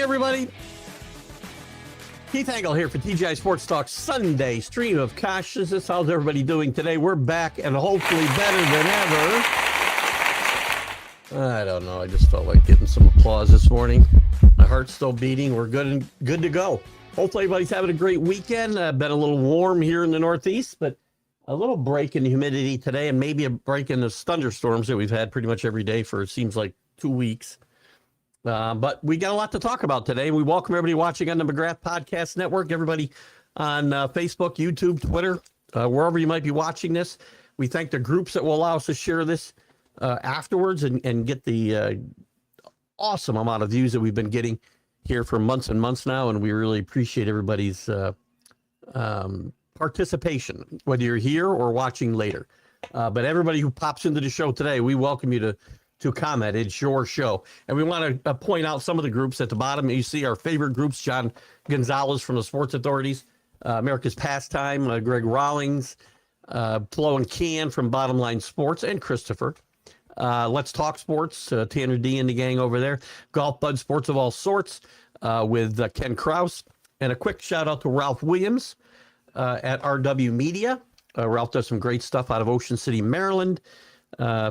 morning, everybody. Keith Engle here for TGI Sports Talk Sunday stream of consciousness. How's everybody doing today? We're back and hopefully better than ever. I don't know. I just felt like getting some applause this morning. My heart's still beating. We're good to go. Hopefully everybody's having a great weekend. Been a little warm here in the Northeast, but a little break in the humidity today and maybe a break in the thunderstorms that we've had pretty much every day for it seems like 2 weeks. But we got a lot to talk about today. We welcome everybody watching on the McGrath Podcast Network, everybody on Facebook, YouTube, Twitter, wherever you might be watching this. We thank the groups that will allow us to share this afterwards and get the awesome amount of views that we've been getting here for months and months now. And we really appreciate everybody's participation, whether you're here or watching later. But everybody who pops into the show today, we welcome you to comment. It's your show. And we want to point out some of the groups at the bottom. You see our favorite groups, John Gonzalez from the Sports Authorities, America's Pastime, Greg Rawlings, Flo and Can from Bottom Line Sports, and Christopher. Let's Talk Sports, Tanner D and the gang over there. Golf Bud Sports of all sorts with Ken Krause. And a quick shout out to Ralph Williams at RW Media. Ralph does some great stuff out of Ocean City, Maryland.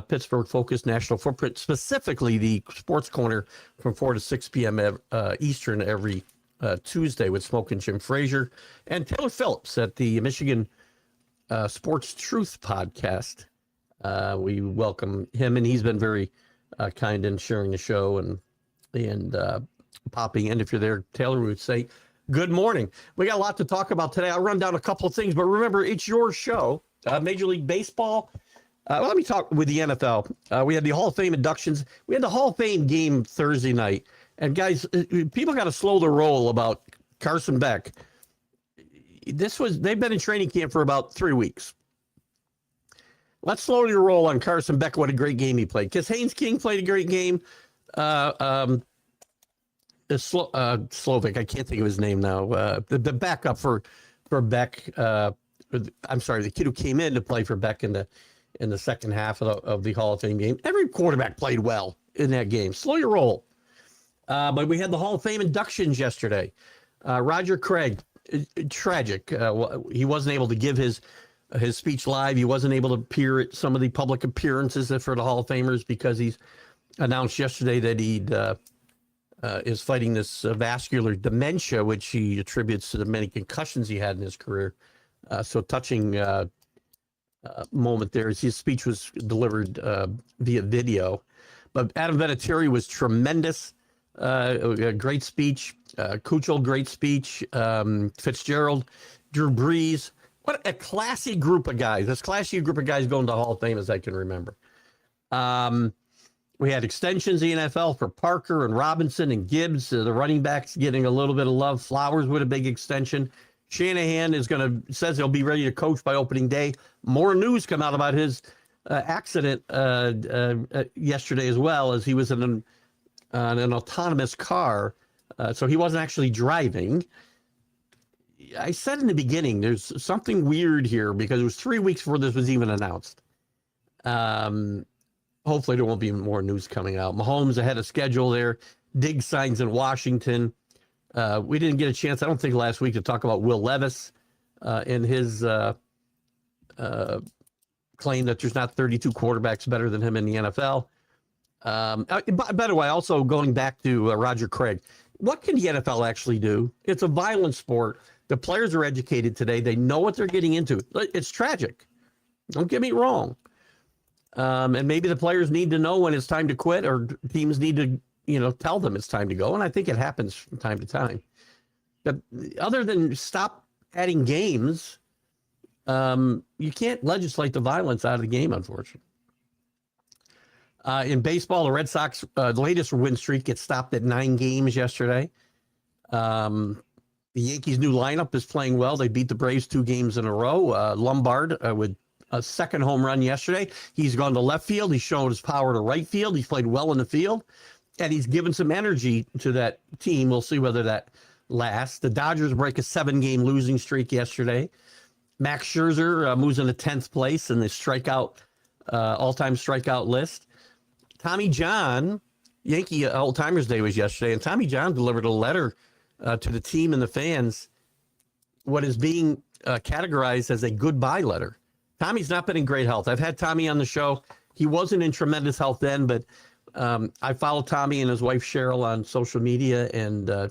Pittsburgh focused national footprint, specifically the Sports Corner from 4 to 6 p.m. Eastern every Tuesday with Smoke and Jim Frazier, and Taylor Phillips at the Michigan Sports Truth podcast. We welcome him, and he's been very kind in sharing the show and popping in. If you're there, Taylor, we would say good morning. We got a lot to talk about today. I'll run down a couple of things, but remember, it's your show. Major League Baseball. Let me talk with the NFL. We had the Hall of Fame inductions. We had the Hall of Fame game Thursday night. And guys, people got to slow the roll about Carson Beck. They've been in training camp for about 3 weeks. Let's slow the roll on Carson Beck. What a great game he played. Because Haynes King played a great game. Slovak, I can't think of his name now. The backup for Beck. I'm sorry, the kid who came in to play for Beck in the second half of the Hall of Fame game. Every quarterback played well in that game. Slow your roll. But we had the Hall of Fame inductions yesterday. Roger Craig, tragic. He wasn't able to give his speech live. He wasn't able to appear at some of the public appearances for the Hall of Famers because he's announced yesterday that he is fighting this vascular dementia, which he attributes to the many concussions he had in his career. So touching moment there. His speech was delivered via video, but Adam Vinatieri was tremendous. A great speech. Kuchel, great speech. Fitzgerald, Drew Brees. What a classy group of guys. As classy a group of guys going to Hall of Fame as I can remember. We had extensions in the NFL for Parker and Robinson and Gibbs. The running backs getting a little bit of love. Flowers with a big extension. Shanahan says he'll be ready to coach by opening day. More news come out about his accident yesterday as well, as he was in an autonomous car. So he wasn't actually driving. I said in the beginning, there's something weird here because it was 3 weeks before this was even announced. Hopefully there won't be more news coming out. Mahomes ahead of schedule there. Diggs signs in Washington. We didn't get a chance, I don't think, last week to talk about Will Levis and his claim that there's not 32 quarterbacks better than him in the NFL. By the way, also going back to Roger Craig, what can the NFL actually do? It's a violent sport. The players are educated today. They know what they're getting into. It's tragic. Don't get me wrong. And maybe the players need to know when it's time to quit, or teams need to tell them it's time to go. And I think it happens from time to time. But other than stop adding games, you can't legislate the violence out of the game, unfortunately. In baseball, the Red Sox, the latest win streak gets stopped at 9 games yesterday. The Yankees' new lineup is playing well. They beat the Braves 2 games in a row. Lombard with a second home run yesterday. He's gone to left field. He's shown his power to right field. He's played well in the field. And he's given some energy to that team. We'll see whether that lasts. The Dodgers break a 7-game losing streak yesterday. Max Scherzer moves into 10th place in the all-time strikeout list. Tommy John Yankee Old Timers Day was yesterday, and Tommy John delivered a letter to the team and the fans, what is being categorized as a goodbye letter. Tommy's not been in great health. I've had Tommy on the show. He wasn't in tremendous health then, but I follow Tommy and his wife Cheryl on social media, and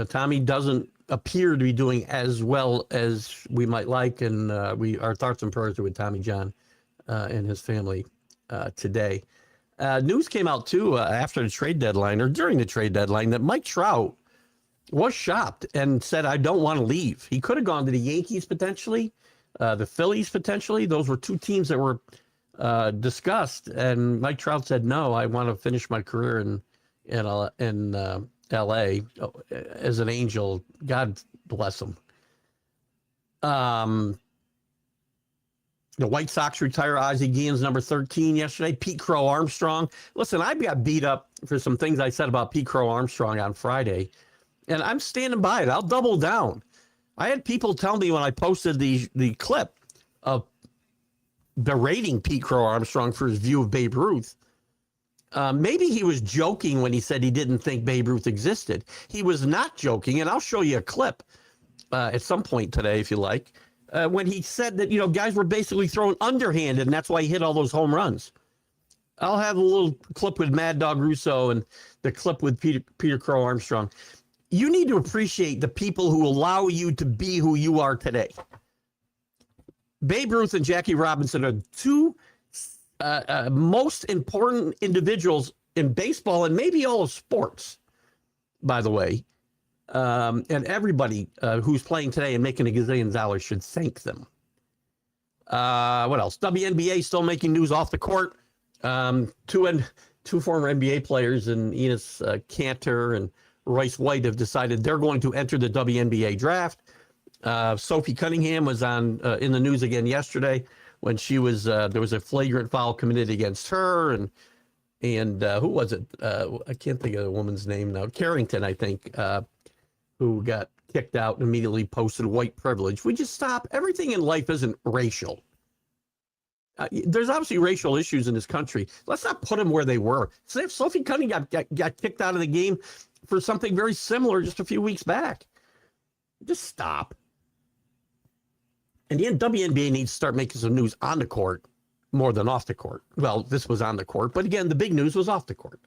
Tommy doesn't appear to be doing as well as we might like, and our thoughts and prayers are with Tommy John and his family today. News came out too after the trade deadline, or during the trade deadline, that Mike Trout was shopped and said, "I don't want to leave." He could have gone to the Yankees potentially, the Phillies potentially. Those were two teams that were discussed, and Mike Trout said, "No, I want to finish my career in L.A. as an Angel." God bless him. The White Sox retire Ozzie Guillen's number 13 yesterday. Pete Crow Armstrong. Listen, I got beat up for some things I said about Pete Crow Armstrong on Friday, and I'm standing by it. I'll double down. I had people tell me when I posted the clip of berating Pete Crow Armstrong for his view of Babe Ruth. Maybe he was joking when he said he didn't think Babe Ruth existed. He was not joking, and I'll show you a clip at some point today if you like. When he said that, guys were basically throwing underhanded, and that's why he hit all those home runs. I'll have a little clip with Mad Dog Russo and the clip with Peter Crow Armstrong. You need to appreciate the people who allow you to be who you are today. Babe Ruth and Jackie Robinson are two most important individuals in baseball and maybe all of sports, by the way. And everybody who's playing today and making a gazillion dollars should thank them. What else? WNBA still making news off the court. Two former NBA players, and Enos Kanter and Royce White, have decided they're going to enter the WNBA draft. Sophie Cunningham was on in the news again yesterday when she was there was a flagrant foul committed against her, and who was it? I can't think of the woman's name now. Carrington, I think. Who got kicked out and immediately posted white privilege. We just stop. Everything in life isn't racial. There's obviously racial issues in this country. Let's not put them where they were. So if Sophie Cunningham got kicked out of the game for something very similar just a few weeks back. Just stop. And the WNBA needs to start making some news on the court more than off the court. Well, this was on the court, but again, the big news was off the court.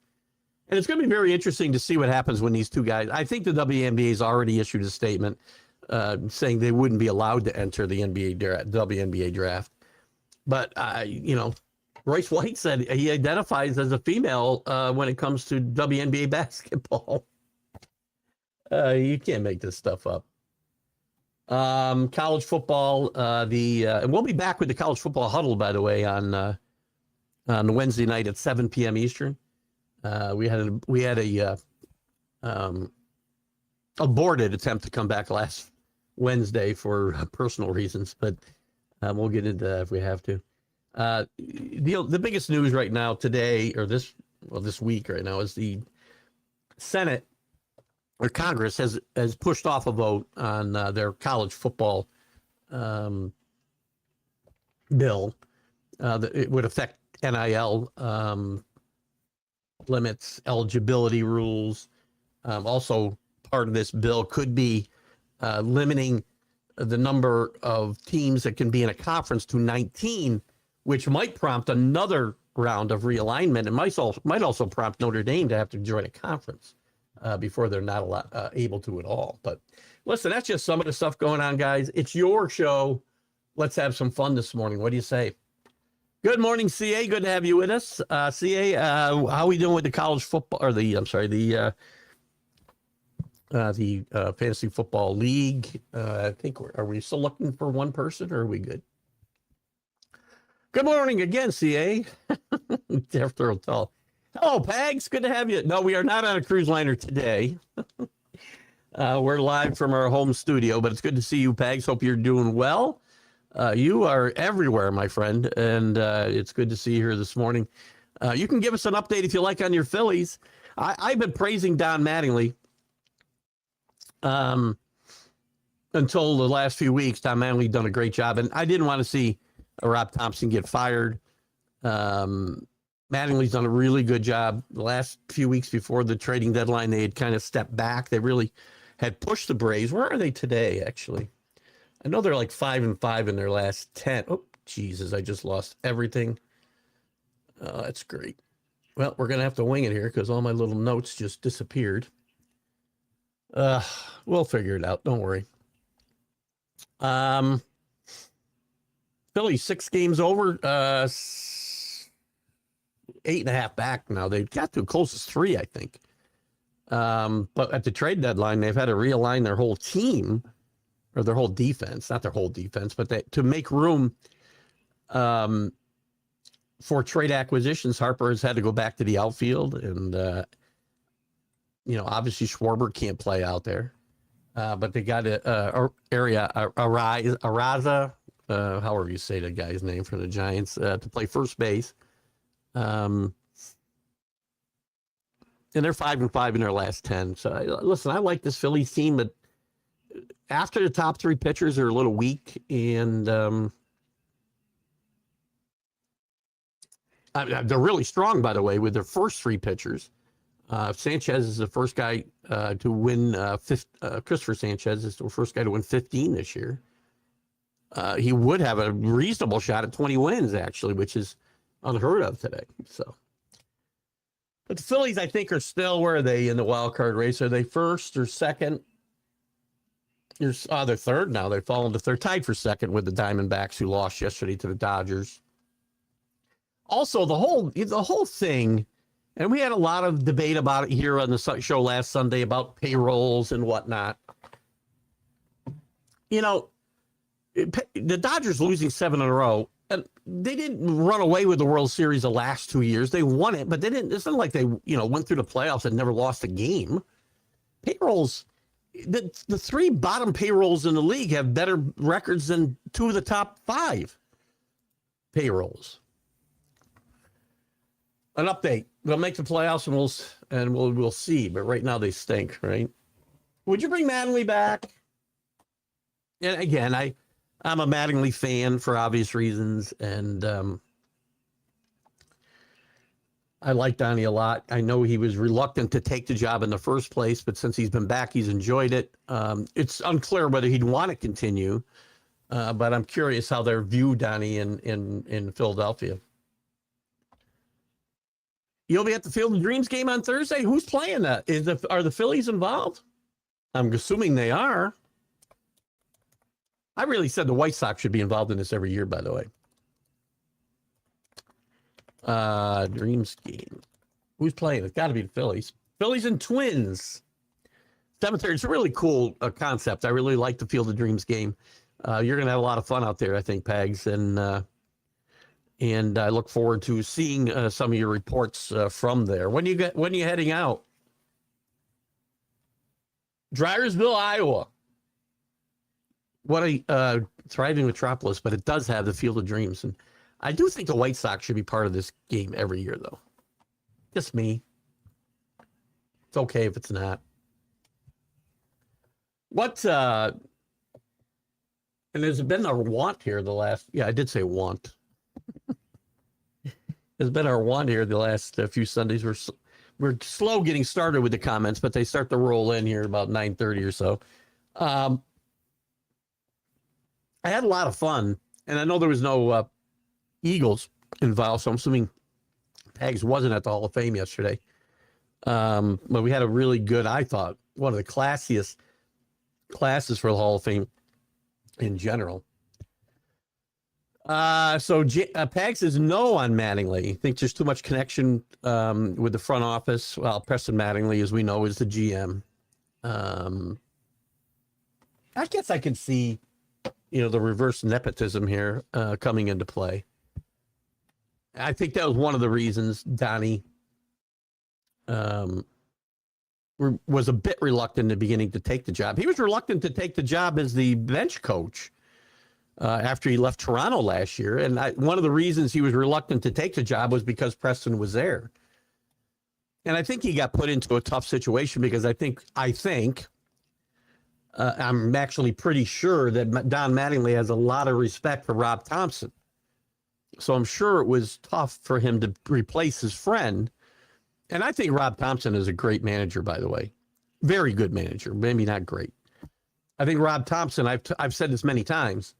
And it's going to be very interesting to see what happens when these two guys. I think the WNBA has already issued a statement saying they wouldn't be allowed to enter the WNBA draft. But, Royce White said he identifies as a female when it comes to WNBA basketball. You can't make this stuff up. College football, and we'll be back with the college football huddle, by the way, on Wednesday night at 7 p.m. Eastern. We had a aborted attempt to come back last Wednesday for personal reasons, but we'll get into that if we have to. The biggest news right now today, or this week right now, is the Senate or Congress has pushed off a vote on their college football bill that it would affect NIL limits, eligibility rules. Also, part of this bill could be limiting the number of teams that can be in a conference to 19, which might prompt another round of realignment. It might also prompt Notre Dame to have to join a conference before they're not able to at all. But listen, that's just some of the stuff going on, guys. It's your show. Let's have some fun this morning. What do you say? Good morning, CA. Good to have you with us. CA, how are we doing with the college football, or the Fantasy Football League? I think, are we still looking for one person, or are we good? Good morning again, CA. After all. Hello, Pags. Good to have you. No, we are not on a cruise liner today. We're live from our home studio, but it's good to see you, Pags. Hope you're doing well. You are everywhere, my friend, and it's good to see you here this morning. You can give us an update if you like on your Phillies. I've been praising Don Mattingly until the last few weeks. Don Mattingly done a great job, and I didn't want to see Rob Thompson get fired. Mattingly's done a really good job. The last few weeks before the trading deadline, they had kind of stepped back. They really had pushed the Braves. Where are they today, actually? I know they're like 5-5 in their last 10. Oh, Jesus, I just lost everything. That's great. Well, we're going to have to wing it here because all my little notes just disappeared. We'll figure it out. Don't worry. Philly, 6 games over, 8.5 back now. They've got to close as 3, I think. But at the trade deadline, they've had to realign their whole team, or their whole defense, not their whole defense, but to make room for trade acquisitions. Harper has had to go back to the outfield, and obviously Schwarber can't play out there. But they got Araza, however you say the guy's name for the Giants, to play first base. And they're 5-5 in their last 10. So listen, I like this Phillies team, but after the top 3 pitchers are a little weak, and they're really strong, by the way, with their first 3 pitchers. Sanchez is the first guy to win. Christopher Sanchez is the first guy to win 15 this year. He would have a reasonable shot at 20 wins, actually, which is unheard of today. So, but the Phillies, I think, are still, where are they in the wild card race? Are they first or second? They're third now. They've fallen to third, tied for second with the Diamondbacks, who lost yesterday to the Dodgers. Also, the whole thing, and we had a lot of debate about it here on the show last Sunday about payrolls and whatnot. The Dodgers losing 7 in a row, and they didn't run away with the World Series the last 2 years. They won it, but they didn't. It's not like they, went through the playoffs and never lost a game. Payrolls, the 3 bottom payrolls in the league have better records than 2 of the top 5 payrolls. An update. They'll make the playoffs, and we'll see. But right now they stink, right? Would you bring Mattingly back? And again, I'm a Mattingly fan for obvious reasons, and I like Donnie a lot. I know he was reluctant to take the job in the first place, but since he's been back, he's enjoyed it. It's unclear whether he'd want to continue, but I'm curious how they're viewed, Donnie, in Philadelphia. You'll be at the Field of Dreams game on Thursday. Who's playing that? Are the Phillies involved? I'm assuming they are. I really said the White Sox should be involved in this every year, by the way. Dreams game. Who's playing? It's got to be the Phillies. Phillies and Twins. 7:30. It's a really cool concept. I really like the Field of Dreams game. You're going to have a lot of fun out there, I think, Pags. And I look forward to seeing some of your reports from there. When are you heading out? Dryersville, Iowa. What a thriving metropolis, but it does have the Field of Dreams. And I do think the White Sox should be part of this game every year, though. Just me. It's okay if it's not. And there's been a want here I did say want. There's been our want here the last few Sundays. We're slow getting started with the comments, but they start to roll in here about 9:30 or so. I had a lot of fun, and I know there was no Eagles involved, so I'm assuming Pags wasn't at the Hall of Fame yesterday. But we had a really good, I thought, one of the classiest classes for the Hall of Fame in general. So Pags says no on Mattingly. He thinks there's too much connection with the front office. Well, Preston Mattingly, as we know, is the GM. I guess I can see, the reverse nepotism here coming into play. I think that was one of the reasons Donnie was a bit reluctant in the beginning to take the job. He was reluctant to take the job as the bench coach after he left Toronto last year. And one of the reasons he was reluctant to take the job was because Preston was there. And I think he got put into a tough situation because I'm actually pretty sure that Don Mattingly has a lot of respect for Rob Thompson. So I'm sure it was tough for him to replace his friend. And I think Rob Thompson is a great manager, by the way. Very good manager, maybe not great. I think Rob Thompson, I've said this many times,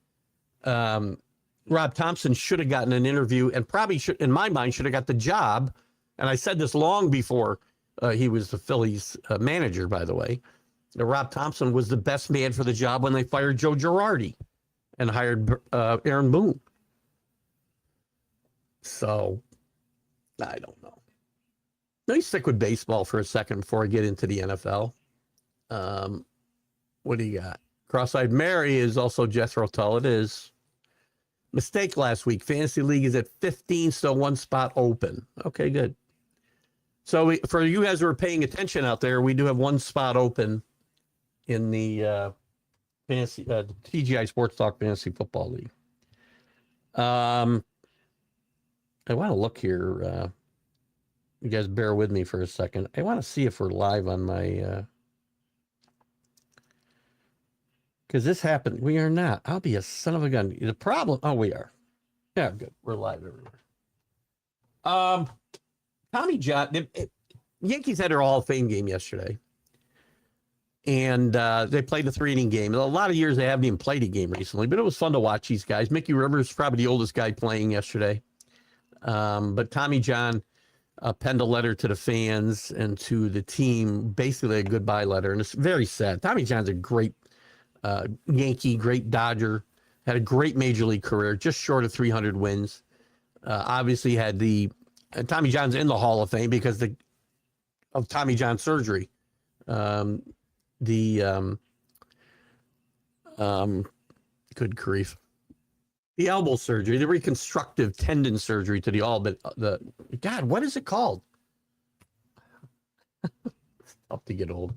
Rob Thompson should have gotten an interview and probably should, in my mind, should have got the job. And I said this long before he was the Phillies manager, by the way. Rob Thompson was the best man for the job when they fired Joe Girardi and hired Aaron Boone. So, I don't know. Let me stick with baseball for a second before I get into the NFL. What do you got? Cross-eyed Mary is also Jethro Tull. It is. Mistake last week. Fantasy League is at 15, still one spot open. Okay, good. So for you guys who are paying attention out there, we do have one spot open in the fantasy TGI Sports Talk Fantasy Football League. I want to look here. You guys bear with me for a second. I want to see if we're live on my... because this happened. We are not. I'll be a son of a gun. The problem... Oh, we are. Yeah, good. We're live everywhere. Tommy John... Yankees had their Hall of Fame game yesterday. And they played a 3-inning game. A lot of years they haven't even played a game recently, but it was fun to watch these guys. Mickey Rivers, probably the oldest guy playing yesterday. But Tommy John penned a letter to the fans and to the team, basically a goodbye letter. And it's very sad. Tommy John's a great Yankee, great Dodger, had a great major league career, just short of 300 wins. Obviously had Tommy John's in the Hall of Fame because of Tommy John surgery. Good grief. The elbow surgery, the reconstructive tendon surgery to God, what is it called? It's tough to get old.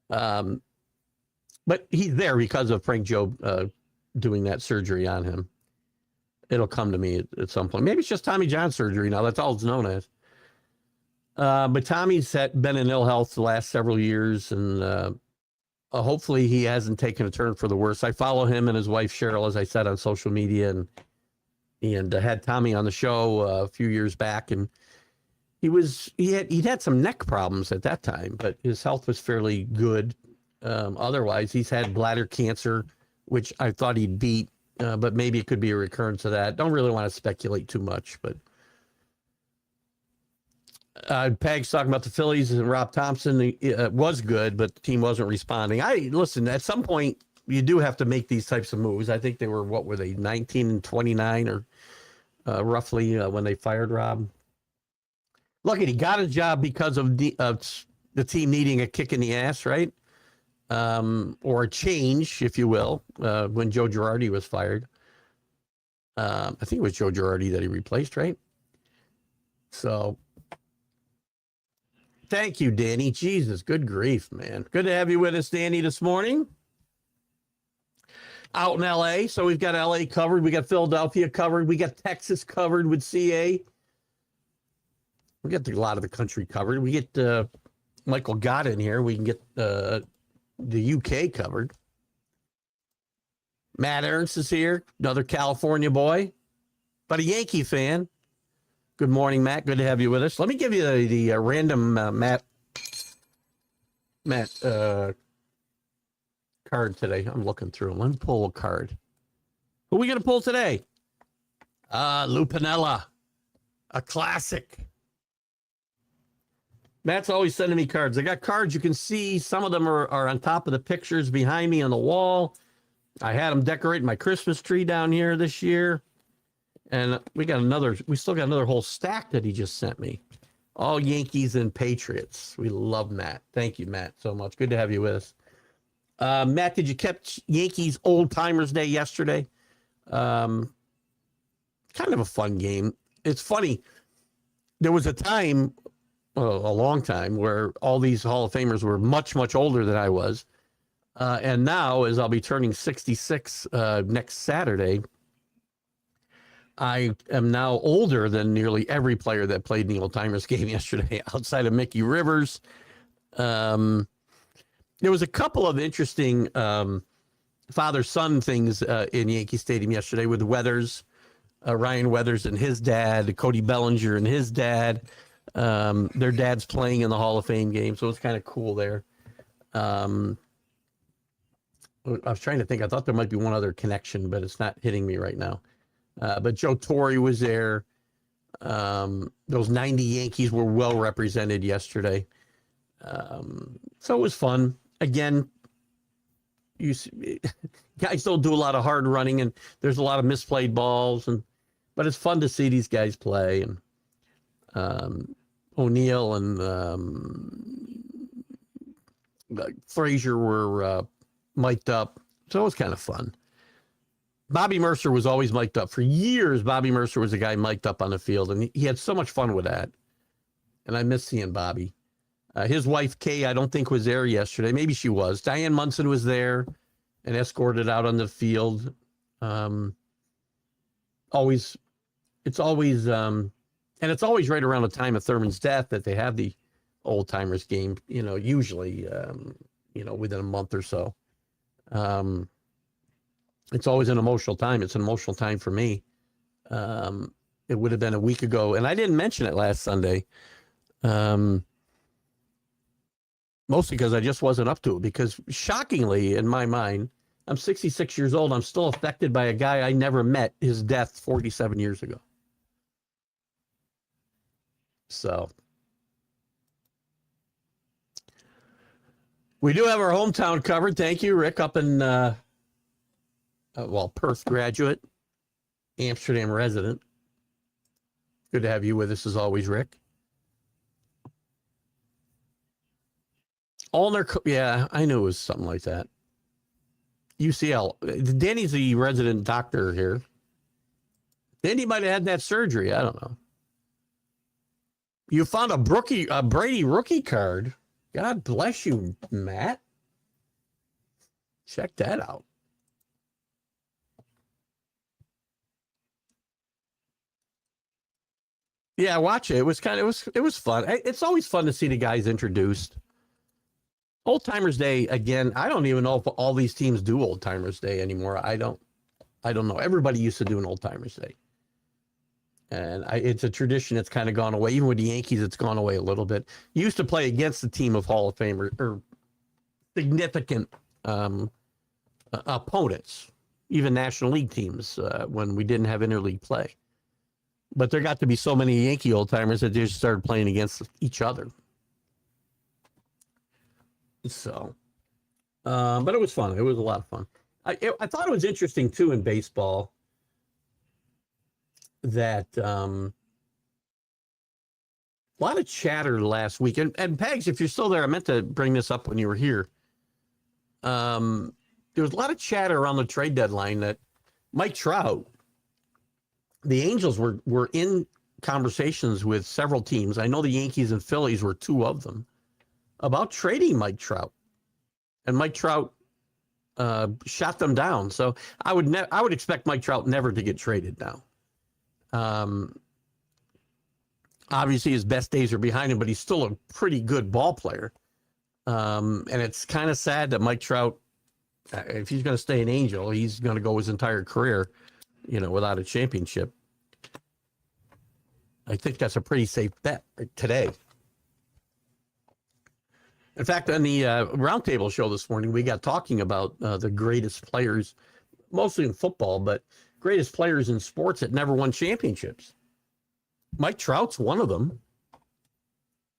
But he's there because of Frank Jobe doing that surgery on him. It'll come to me at some point. Maybe it's just Tommy John surgery now. That's all it's known as. But Tommy's been in ill health the last several years, and hopefully he hasn't taken a turn for the worse. I follow him and his wife Cheryl, as I said, on social media, and had Tommy on the show a few years back, and he'd had some neck problems at that time, but his health was fairly good. Otherwise, he's had bladder cancer, which I thought he'd beat, but maybe it could be a recurrence of that. Don't really want to speculate too much, but Peg's talking about the Phillies and Rob Thompson was good, but the team wasn't responding. Listen, at some point, you do have to make these types of moves. I think they were, 19 and 29 or roughly when they fired Rob. Look, he got a job because of the team needing a kick in the ass, right? Or a change, if you will, when Joe Girardi was fired. I think it was Joe Girardi that he replaced, right? So, thank you, Danny. Jesus, good grief, man. Good to have you with us, Danny, this morning. Out in L.A., so we've got L.A. covered. We got Philadelphia covered. We got Texas covered with CA. We got a lot of the country covered. We get Michael Gott in here. We can get the UK covered. Matt Ernst is here, another California boy, but a Yankee fan. Good morning, Matt. Good to have you with us. Let me give you the random Matt card today. I'm looking through. Let me pull a card. Who are we going to pull today? Lou Piniella, a classic. Matt's always sending me cards. I got cards you can see. Some of them are on top of the pictures behind me on the wall. I had them decorating my Christmas tree down here this year. And we still got another whole stack that he just sent me. All Yankees and Patriots. We love Matt. Thank you, Matt, so much. Good to have you with us. Matt, did you catch Yankees Old Timers Day yesterday? Kind of a fun game. It's funny. There was a time, a long time, where all these Hall of Famers were much, much older than I was. And now, as I'll be turning 66 next Saturday, I am now older than nearly every player that played in the Old Timers game yesterday, outside of Mickey Rivers. There was a couple of interesting father-son things in Yankee Stadium yesterday with Weathers Ryan Weathers and his dad, Cody Bellinger and his dad. Their dad's playing in the Hall of Fame game, so it's kind of cool there. I was trying to think. I thought there might be one other connection, but it's not hitting me right now. But Joe Torre was there. Those 90 Yankees were well represented yesterday. So it was fun. Again, guys don't do a lot of hard running, and there's a lot of misplayed balls, but it's fun to see these guys play. And O'Neill and Frazier were mic'd up, so it was kind of fun. Bobby Mercer was always mic'd up. For years, Bobby Mercer was a guy mic'd up on the field, and he had so much fun with that. And I miss seeing Bobby. His wife, Kay, I don't think was there yesterday. Maybe she was. Diane Munson was there and escorted out on the field. And it's always right around the time of Thurman's death that they have the old timers game, usually, within a month or so. It's always an emotional time. It's an emotional time for me. It would have been a week ago, and I didn't mention it last Sunday. Mostly because I just wasn't up to it, because shockingly, in my mind, I'm 66 years old. I'm still affected by a guy I never met, his death 47 years ago. So we do have our hometown covered. Thank you, Rick, up in, Perth graduate, Amsterdam resident. Good to have you with us as always, Rick. Yeah, I knew it was something like that. UCL. Danny's the resident doctor here. Danny might have had that surgery. I don't know. You found a Brady rookie card. God bless you, Matt. Check that out. Yeah, watch it. It was fun. It's always fun to see the guys introduced. Old Timers Day, again, I don't even know if all these teams do Old Timers Day anymore. I don't know. Everybody used to do an Old Timers Day. And it's a tradition that's kind of gone away. Even with the Yankees, it's gone away a little bit. You used to play against the team of Hall of Fame or significant opponents, even National League teams, when we didn't have interleague play. But there got to be so many Yankee old timers that they just started playing against each other. So, but it was fun. It was a lot of fun. I thought it was interesting too in baseball that a lot of chatter last week. And Pegs, if you're still there, I meant to bring this up when you were here. There was a lot of chatter around the trade deadline that Mike Trout, the Angels were in conversations with several teams. I know the Yankees and Phillies were two of them, about trading Mike Trout, and Mike Trout shot them down. So I would expect Mike Trout never to get traded now. Obviously his best days are behind him, but he's still a pretty good ball player. And it's kind of sad that Mike Trout, if he's going to stay an Angel, he's going to go his entire career, without a championship. I think that's a pretty safe bet today. In fact, on the roundtable show this morning, we got talking about the greatest players, mostly in football, but greatest players in sports that never won championships. Mike Trout's one of them.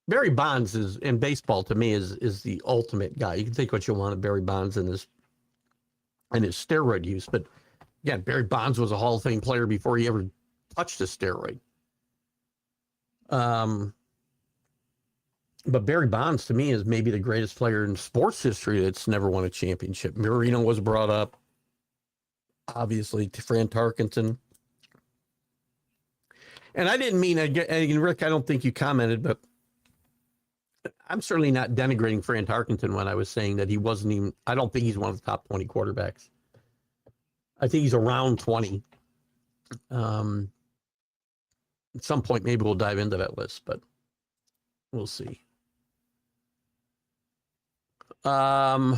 Barry Bonds is in baseball, to me, is the ultimate guy. You can think what you want of Barry Bonds and his steroid use, but again, Barry Bonds was a Hall of Fame player before he ever touched a steroid. But Barry Bonds, to me, is maybe the greatest player in sports history that's never won a championship. Marino was brought up, obviously, to Fran Tarkenton. And I didn't mean, and Rick, I don't think you commented, but I'm certainly not denigrating Fran Tarkenton when I was saying that he wasn't even, I don't think he's one of the top 20 quarterbacks. I think he's around 20. At some point, maybe we'll dive into that list, but we'll see. Danny's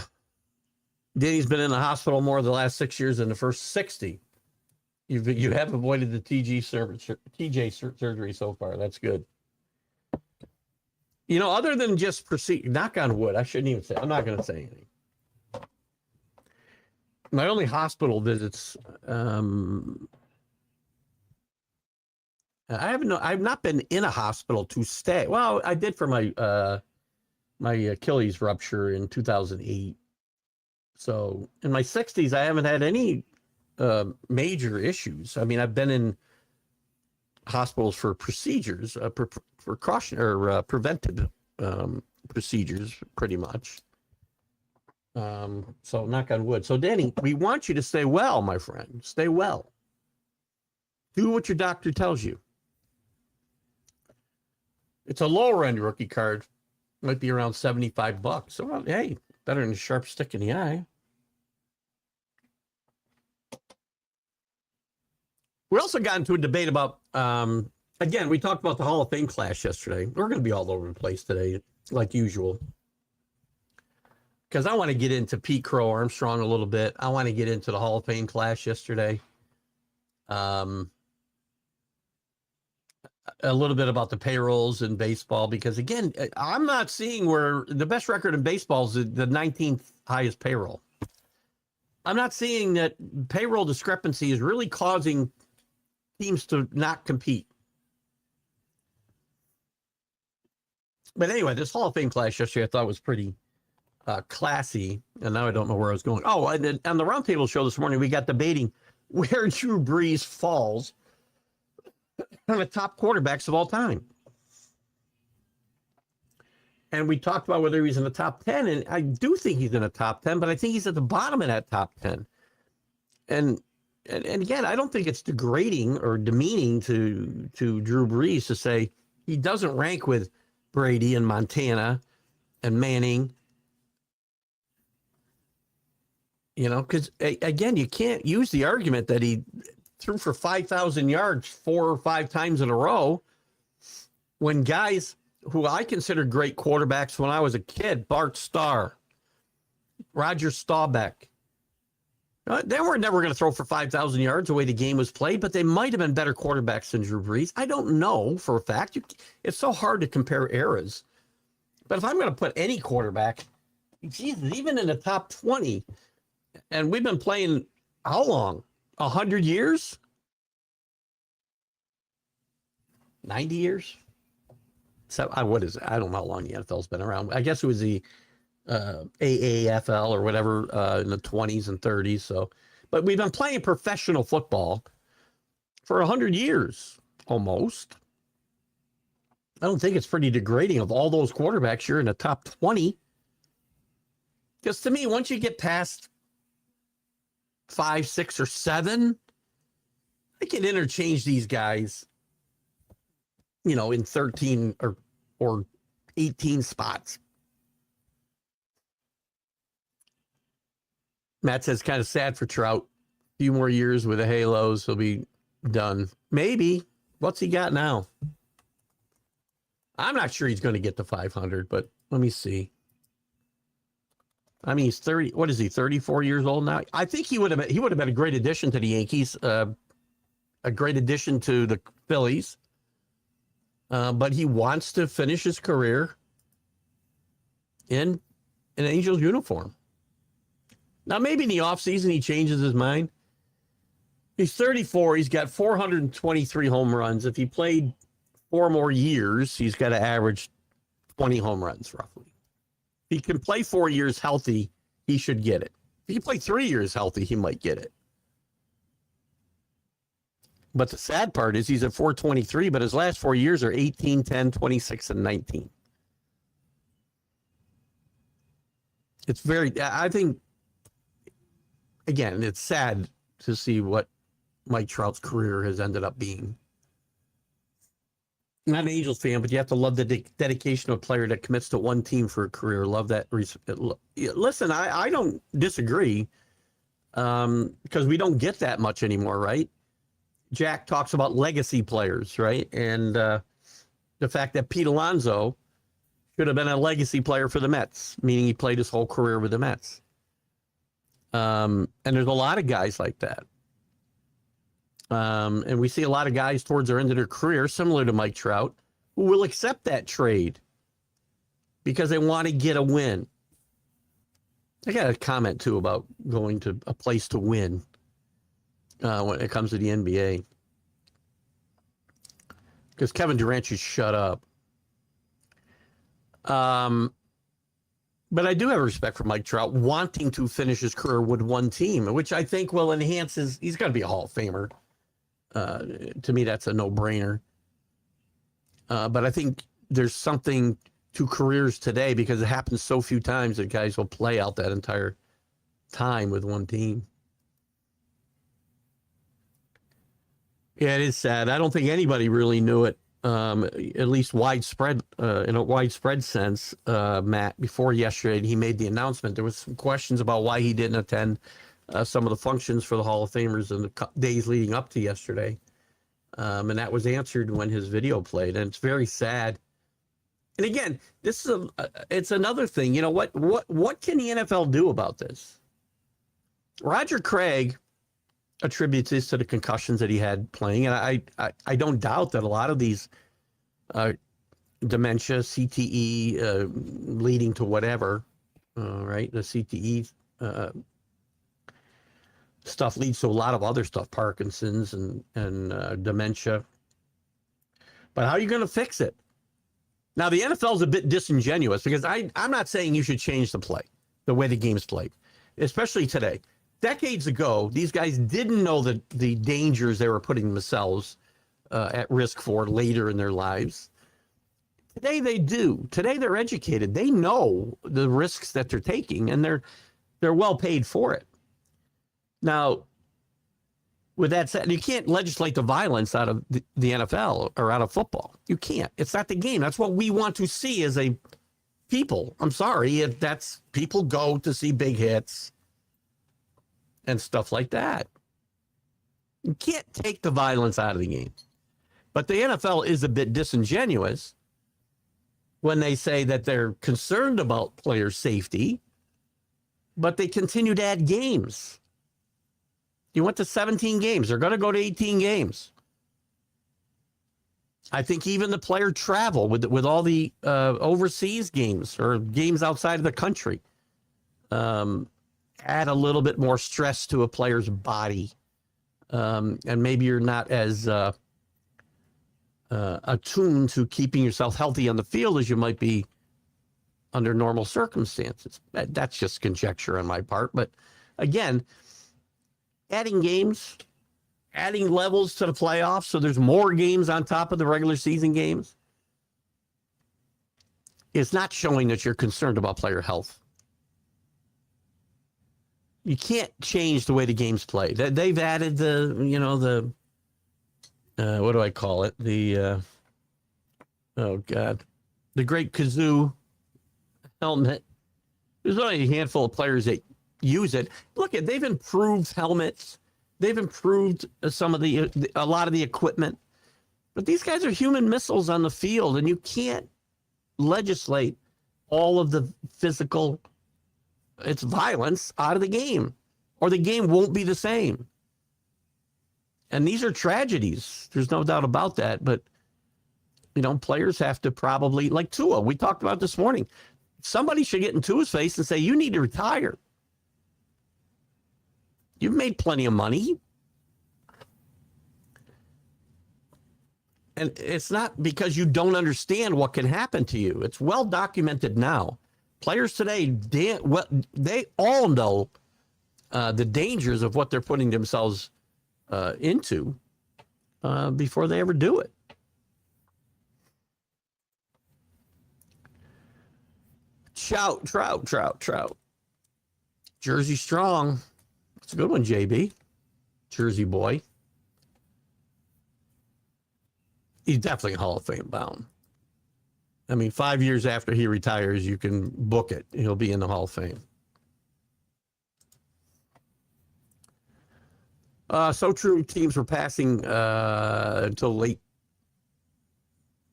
been in the hospital more the last 6 years than the first 60. You have avoided the TJ surgery so far. That's good. You know, other than just proceed, knock on wood. I shouldn't even say. I'm not going to say anything. My only hospital visits. I've not been in a hospital to stay. Well, I did for my Achilles rupture in 2008. So in my 60s, I haven't had any major issues. I mean, I've been in hospitals for procedures, precaution or preventive procedures, pretty much. So knock on wood. So Danny, we want you to stay well, my friend. Stay well. Do what your doctor tells you. It's a lower end rookie card. Might be around $75. So, well, hey, better than a sharp stick in the eye. We also got into a debate about, again, we talked about the Hall of Fame clash yesterday. We're going to be all over the place today, like usual. Because I want to get into Pete Crow Armstrong a little bit. I want to get into the Hall of Fame clash yesterday. A little bit about the payrolls in baseball, because again, I'm not seeing where the best record in baseball is the 19th highest payroll. I'm not seeing that payroll discrepancy is really causing teams to not compete. But anyway, this Hall of Fame clash yesterday I thought was pretty classy, and now I don't know where I was going. Oh, and on the roundtable show this morning, we got debating where Drew Brees falls on the top quarterbacks of all time. And we talked about whether he's in the top 10, and I do think he's in the top 10, but I think he's at the bottom of that top 10. And again, I don't think it's degrading or demeaning to Drew Brees to say he doesn't rank with Brady and Montana and Manning. You know, because again, you can't use the argument that he threw for 5,000 yards 4 or 5 times in a row when guys who I considered great quarterbacks when I was a kid, Bart Starr, Roger Staubach, they were never going to throw for 5,000 yards the way the game was played, but they might have been better quarterbacks than Drew Brees. I don't know for a fact. It's so hard to compare eras. But if I'm going to put any quarterback, Jesus, even in the top 20, and we've been playing how long? 100 years? 90 years? So what is it? I don't know how long the NFL's been around. I guess it was the AAFL or whatever in the 20s and 30s. So, but we've been playing professional football for 100 years almost. I don't think it's pretty degrading of all those quarterbacks. You're in the top 20. Because to me, once you get past 5, 6, or 7, I can interchange these guys, you know, in 13 or 18 spots. Matt says kind of sad for Trout. A few more years with the Halos, he'll be done. Maybe. What's he got now? I'm not sure he's going to get to 500, but let me see. I mean, he's 30. What is he? 34 years old now. I think he would have been a great addition to the Yankees, a great addition to the Phillies. But he wants to finish his career in an Angels uniform. Now, maybe in the offseason he changes his mind. He's 34. He's got 423 home runs. If he played 4 more years, he's got to average 20 home runs roughly. If he can play 4 years healthy, he should get it. If he can play 3 years healthy, he might get it. But the sad part is he's at 423, but his last 4 years are 18, 10, 26, and 19. It's I think, again, it's sad to see what Mike Trout's career has ended up being. Not an Angels fan, but you have to love the dedication of a player that commits to one team for a career. Love that. Listen, I don't disagree because we don't get that much anymore, right? Jack talks about legacy players, right? And the fact that Pete Alonso should have been a legacy player for the Mets, meaning he played his whole career with the Mets. And there's a lot of guys like that. And we see a lot of guys towards their end of their career, similar to Mike Trout, who will accept that trade because they want to get a win. I got a comment, too, about going to a place to win when it comes to the NBA. Because Kevin Durant should shut up. But I do have respect for Mike Trout wanting to finish his career with one team, which I think will enhance his. He's going to be a Hall of Famer. To me, that's a no-brainer. But I think there's something to careers today because it happens so few times that guys will play out that entire time with one team. Yeah, it is sad. I don't think anybody really knew it, at least widespread, in a widespread sense, Matt, before yesterday he made the announcement. There was some questions about why he didn't attend some of the functions for the Hall of Famers in the days leading up to yesterday. And that was answered when his video played, and it's very sad. And again, this is it's another thing. You know what can the NFL do about this? Roger Craig attributes this to the concussions that he had playing, and I don't doubt that a lot of these dementia, CTE, leading to whatever, right? The CTE stuff leads to a lot of other stuff, Parkinson's and dementia. But how are you going to fix it? Now, the NFL is a bit disingenuous because I'm not saying you should change the way the game's played, especially today. Decades ago, these guys didn't know the dangers they were putting themselves at risk for later in their lives. Today they do. Today they're educated. They know the risks that they're taking, and they're well paid for it. Now, with that said, you can't legislate the violence out of the NFL or out of football. You can't. It's not the game. That's what we want to see as a people. I'm sorry. That's people go to see big hits and stuff like that. You can't take the violence out of the game. But the NFL is a bit disingenuous when they say that they're concerned about player safety, but they continue to add games. You went to 17 games. They're going to go to 18 games. I think even the player travel with all the overseas games or games outside of the country add a little bit more stress to a player's body. And maybe you're not as attuned to keeping yourself healthy on the field as you might be under normal circumstances. That's just conjecture on my part. But again, adding games, adding levels to the playoffs, so there's more games on top of the regular season games, is not showing that you're concerned about player health. You can't change the way the game's played. They've added the what do I call it? The great kazoo helmet. There's only a handful of players that use it. Look, they've improved helmets. They've improved a lot of the equipment. But these guys are human missiles on the field, and you can't legislate all of the physical, it's violence out of the game, or the game won't be the same. And these are tragedies. There's no doubt about that. But, players have to probably, like Tua, we talked about this morning. Somebody should get in Tua's face and say, you need to retire. You've made plenty of money. And it's not because you don't understand what can happen to you. It's well documented now. Players today, they all know the dangers of what they're putting themselves into before they ever do it. Trout. Jersey strong. It's a good one, JB. Jersey boy. He's definitely Hall of Fame bound. I mean, 5 years after he retires, you can book it. He'll be in the Hall of Fame. So true, teams were passing until late,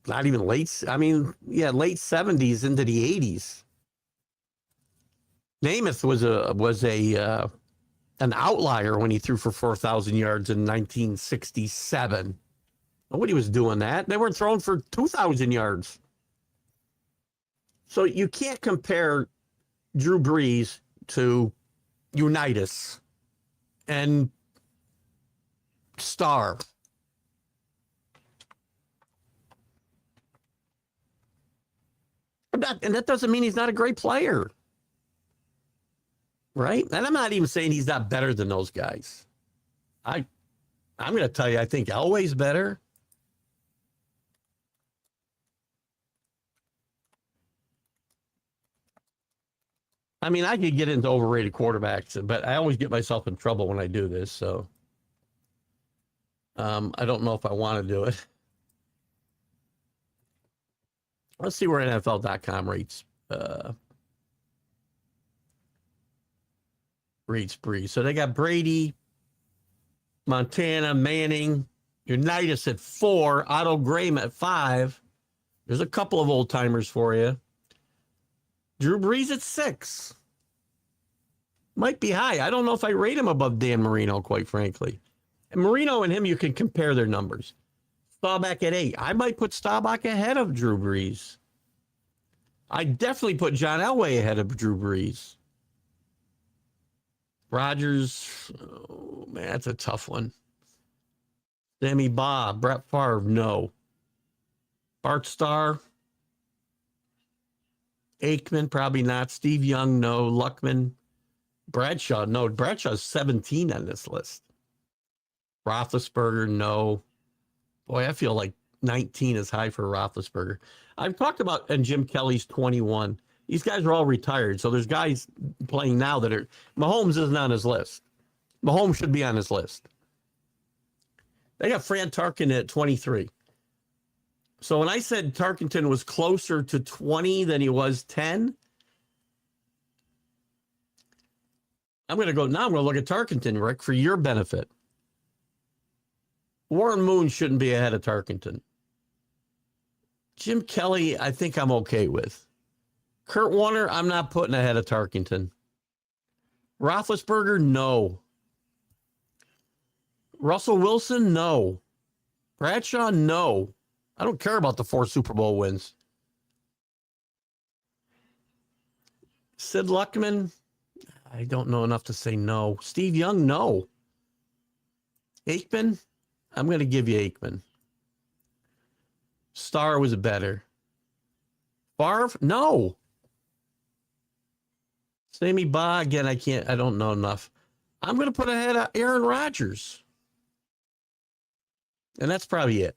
not even late, late 70s into the 80s. Namath was a an outlier when he threw for 4,000 yards in 1967. Nobody was doing that. They were throwing for 2,000 yards. So you can't compare Drew Brees to Unitas and Star. And that doesn't mean he's not a great player. Right? And I'm not even saying he's not better than those guys. I'm going to tell you, I think Elway's better. I mean, I could get into overrated quarterbacks, but I always get myself in trouble when I do this. So I don't know if I want to do it. Let's see where NFL.com rates Brees. So they got Brady, Montana, Manning, Unitas at 4, Otto Graham at 5. There's a couple of old timers for you. Drew Brees at 6. Might be high. I don't know if I rate him above Dan Marino, quite frankly. And Marino and him, you can compare their numbers. Staubach at 8. I might put Staubach ahead of Drew Brees. I definitely put John Elway ahead of Drew Brees. Rodgers, oh man, that's a tough one. Sammy Baugh, Brett Favre, no. Bart Starr, Aikman, probably not. Steve Young, no. Luckman, Bradshaw, no. Bradshaw's 17 on this list. Roethlisberger, no. Boy, I feel like 19 is high for Roethlisberger. I've talked about, and Jim Kelly's 21. These guys are all retired, so there's guys playing now that are. Mahomes isn't on his list. Mahomes should be on his list. They got Fran Tarkenton at 23. So when I said Tarkenton was closer to 20 than he was 10, I'm going to look at Tarkenton, Rick, for your benefit. Warren Moon shouldn't be ahead of Tarkenton. Jim Kelly, I think I'm okay with. Kurt Warner, I'm not putting ahead of Tarkenton. Roethlisberger, no. Russell Wilson, no. Bradshaw, no. I don't care about the 4 Super Bowl wins. Sid Luckman, I don't know enough to say no. Steve Young, no. Aikman, I'm going to give you Aikman. Starr was better. Favre, no. Sammy Baugh, again, I don't know enough. I'm going to put ahead of Aaron Rodgers. And that's probably it.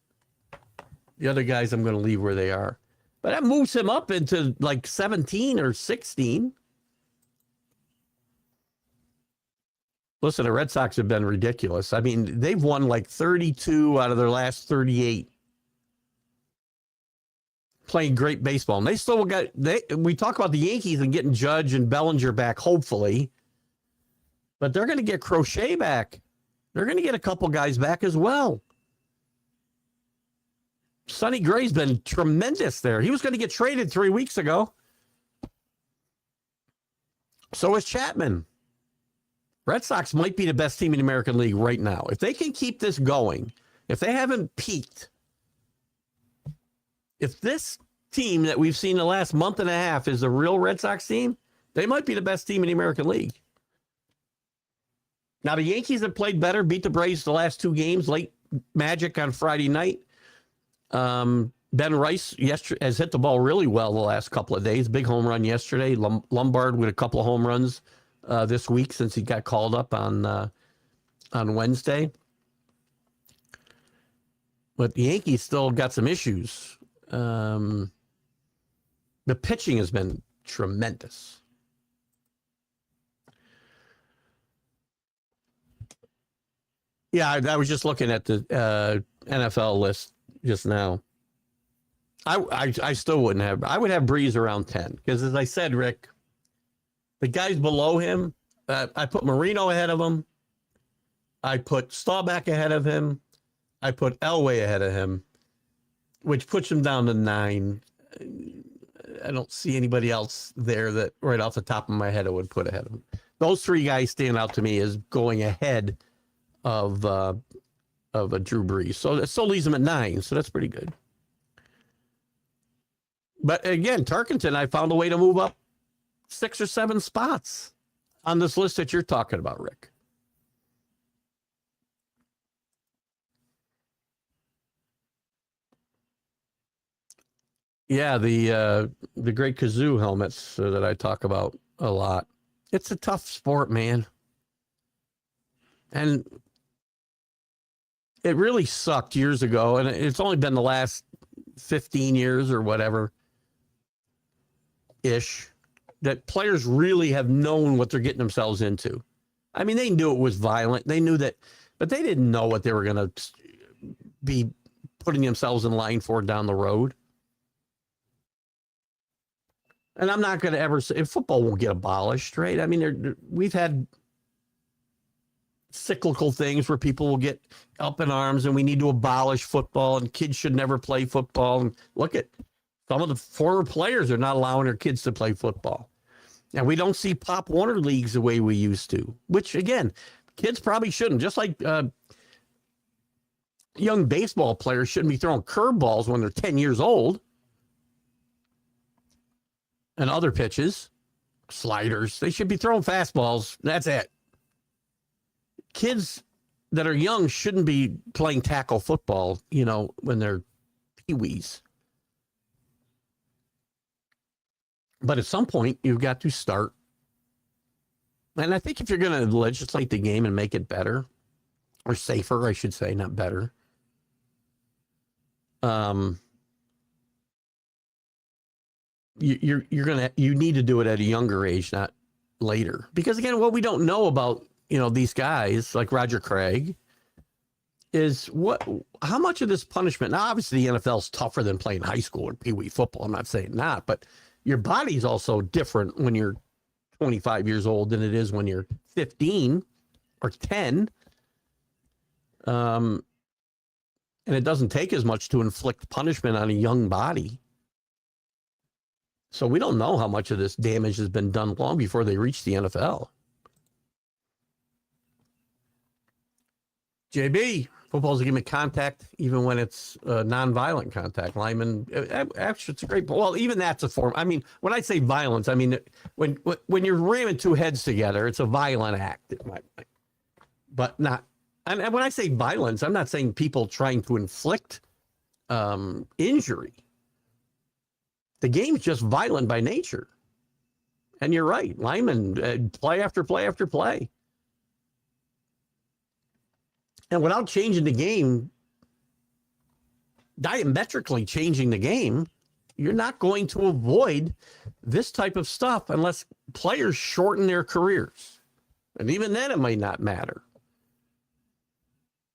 The other guys I'm going to leave where they are. But that moves him up into like 17 or 16. Listen, the Red Sox have been ridiculous. I mean, they've won like 32 out of their last 38. Playing great baseball. And they still got, we talk about the Yankees and getting Judge and Bellinger back, hopefully. But they're going to get Crochet back. They're going to get a couple guys back as well. Sonny Gray's been tremendous there. He was going to get traded 3 weeks ago. So is Chapman. Red Sox might be the best team in the American League right now. If they can keep this going, if they haven't peaked, if this team that we've seen the last month and a half is a real Red Sox team, they might be the best team in the American League. Now, the Yankees have played better, beat the Braves the last 2 games, late magic on Friday night. Ben Rice has hit the ball really well the last couple of days. Big home run yesterday. Lombard with a couple of home runs this week since he got called up on Wednesday. But the Yankees still got some issues. The pitching has been tremendous. Yeah, I was just looking at the NFL list just now. I still wouldn't have. I would have Brees around 10 because, as I said, Rick, the guys below him, I put Marino ahead of him. I put Staubach ahead of him. I put Elway ahead of him, which puts him down to 9. I don't see anybody else there that right off the top of my head I would put ahead of him. those three guys stand out to me as going ahead of a Drew Brees. So it still leaves him at 9. So that's pretty good. But again, Tarkenton, I found a way to move up 6 or 7 spots on this list that you're talking about, Rick. Yeah, the great kazoo helmets that I talk about a lot. It's a tough sport, man. And it really sucked years ago, and it's only been the last 15 years or whatever ish that players really have known what they're getting themselves into. I mean, they knew it was violent. They knew that, but they didn't know what they were going to be putting themselves in line for down the road. And I'm not going to ever say football won't get abolished, right? I mean, we've had cyclical things where people will get up in arms and we need to abolish football and kids should never play football. And look at some of the former players are not allowing their kids to play football. And we don't see Pop Warner leagues the way we used to, which again, kids probably shouldn't. Just like young baseball players shouldn't be throwing curveballs when they're 10 years old. And other pitches, sliders, they should be throwing fastballs. That's it. Kids that are young shouldn't be playing tackle football, when they're peewees. But at some point, you've got to start. And I think if you're going to legislate the game and make it better, or safer, I should say, not better, you need to do it at a younger age, not later. Because again, what we don't know about, these guys like Roger Craig is how much of this punishment. Now, obviously the NFL is tougher than playing high school or Pee Wee football. I'm not saying not, but your body's also different when you're 25 years old than it is when you're 15 or 10. And it doesn't take as much to inflict punishment on a young body. So we don't know how much of this damage has been done long before they reach the NFL. JB, football's a game of contact, even when it's nonviolent contact. Lineman, actually, it's a great. Well, even that's a form. I mean, when I say violence, I mean when you're ramming two heads together, it's a violent act. But not. And when I say violence, I'm not saying people trying to inflict injury. The game's just violent by nature. And you're right. Linemen, play after play after play. And without changing the game, diametrically changing the game, you're not going to avoid this type of stuff unless players shorten their careers. And even then, it might not matter.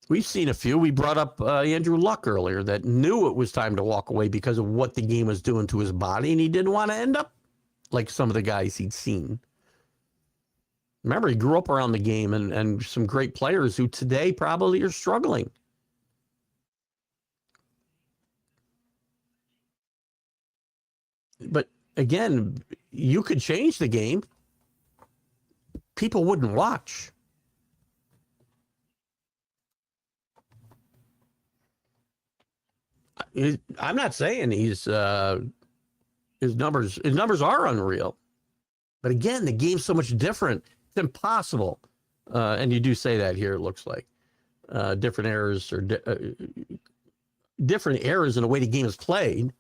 We've seen a few. We brought up Andrew Luck earlier that knew it was time to walk away because of what the game was doing to his body, and he didn't want to end up like some of the guys he'd seen. Remember, he grew up around the game and some great players who today probably are struggling. But again, you could change the game. People wouldn't watch. I'm not saying his numbers are unreal. But again, the game's so much different. It's impossible. And you do say that here, it looks like. Different errors or different errors in the way the game is played.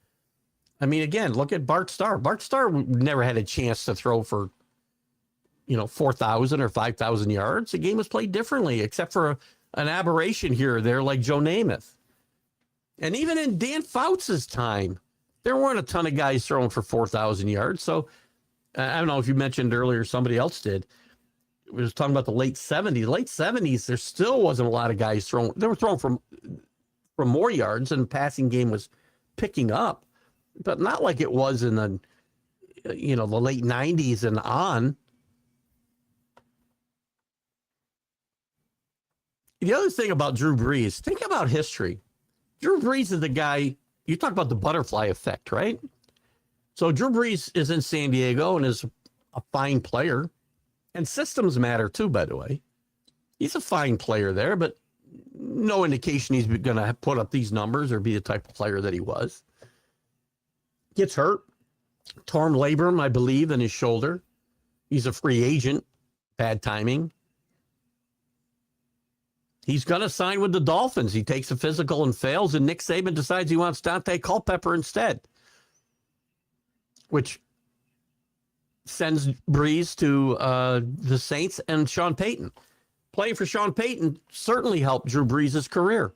I mean, again, look at Bart Starr. Bart Starr never had a chance to throw for, 4,000 or 5,000 yards. The game was played differently, except for an aberration here or there like Joe Namath. And even in Dan Fouts' time, there weren't a ton of guys throwing for 4,000 yards. So I don't know if you mentioned earlier, somebody else did. We was talking about the late 70s. Late 70s, there still wasn't a lot of guys throwing. They were throwing from more yards, and the passing game was picking up, but not like it was in the late 90s and on. The other thing about Drew Brees, think about history. Drew Brees is the guy, you talk about the butterfly effect, right? So Drew Brees is in San Diego and is a fine player. And systems matter too, by the way. He's a fine player there, but no indication he's going to put up these numbers or be the type of player that he was. Gets hurt. Torn labrum, I believe, in his shoulder. He's a free agent. Bad timing. He's going to sign with the Dolphins. He takes a physical and fails, and Nick Saban decides he wants Dante Culpepper instead, which sends Breeze to the Saints and Sean Payton. Playing for Sean Payton certainly helped Drew Brees' career.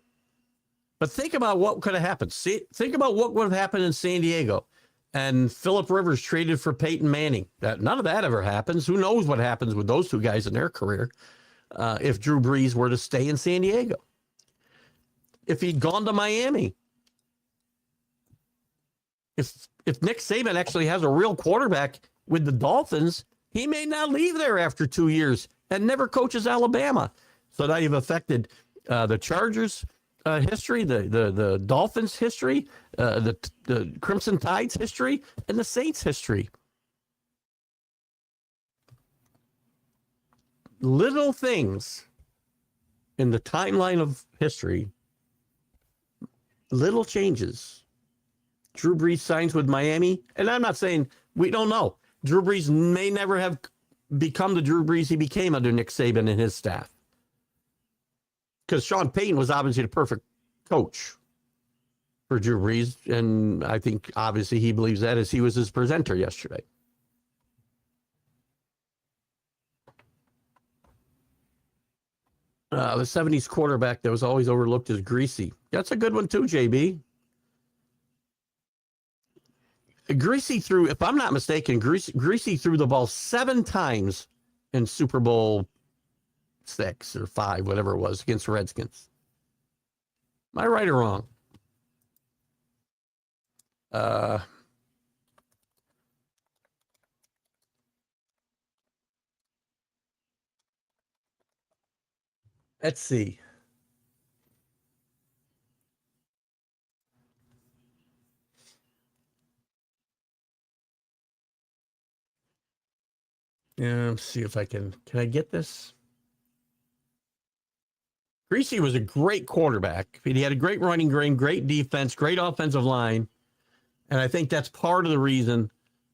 But think about what could have happened. Think about what would have happened in San Diego. And Phillip Rivers traded for Peyton Manning. None of that ever happens. Who knows what happens with those two guys in their career if Drew Brees were to stay in San Diego. If he'd gone to Miami. If Nick Saban actually has a real quarterback with the Dolphins, he may not leave there after 2 years and never coaches Alabama. So now you've affected the Chargers history, the Dolphins history, the Crimson Tide's history, and the Saints history. Little things in the timeline of history, little changes. Drew Brees signs with Miami, and I'm not saying we don't know. Drew Brees may never have become the Drew Brees he became under Nick Saban and his staff. Because Sean Payton was obviously the perfect coach for Drew Brees, and I think obviously he believes that as he was his presenter yesterday. The 70s quarterback that was always overlooked is Greasy. That's a good one too, JB. Greasy threw, if I'm not mistaken, Greasy threw the ball 7 times in Super Bowl 6 or 5, whatever it was, against the Redskins. Am I right or wrong? Let's see. Yeah, let's see if I can I get this? Greasy was a great quarterback. He had a great running game, great defense, great offensive line. And I think that's part of the reason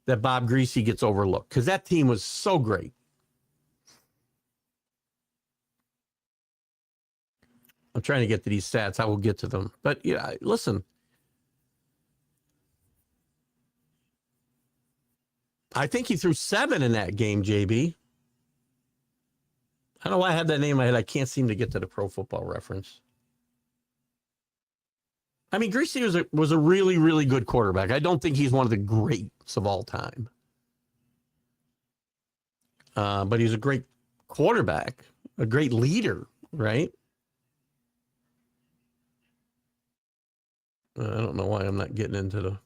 that Bob Greasy gets overlooked, because that team was so great. I'm trying to get to these stats. I will get to them. But yeah, listen. I think he threw 7 in that game, JB. I don't know why I have that name in my head. I can't seem to get to the Pro Football Reference. I mean, Greasy was a really, really good quarterback. I don't think he's one of the greats of all time. But he's a great quarterback, a great leader, right? I don't know why I'm not getting into the...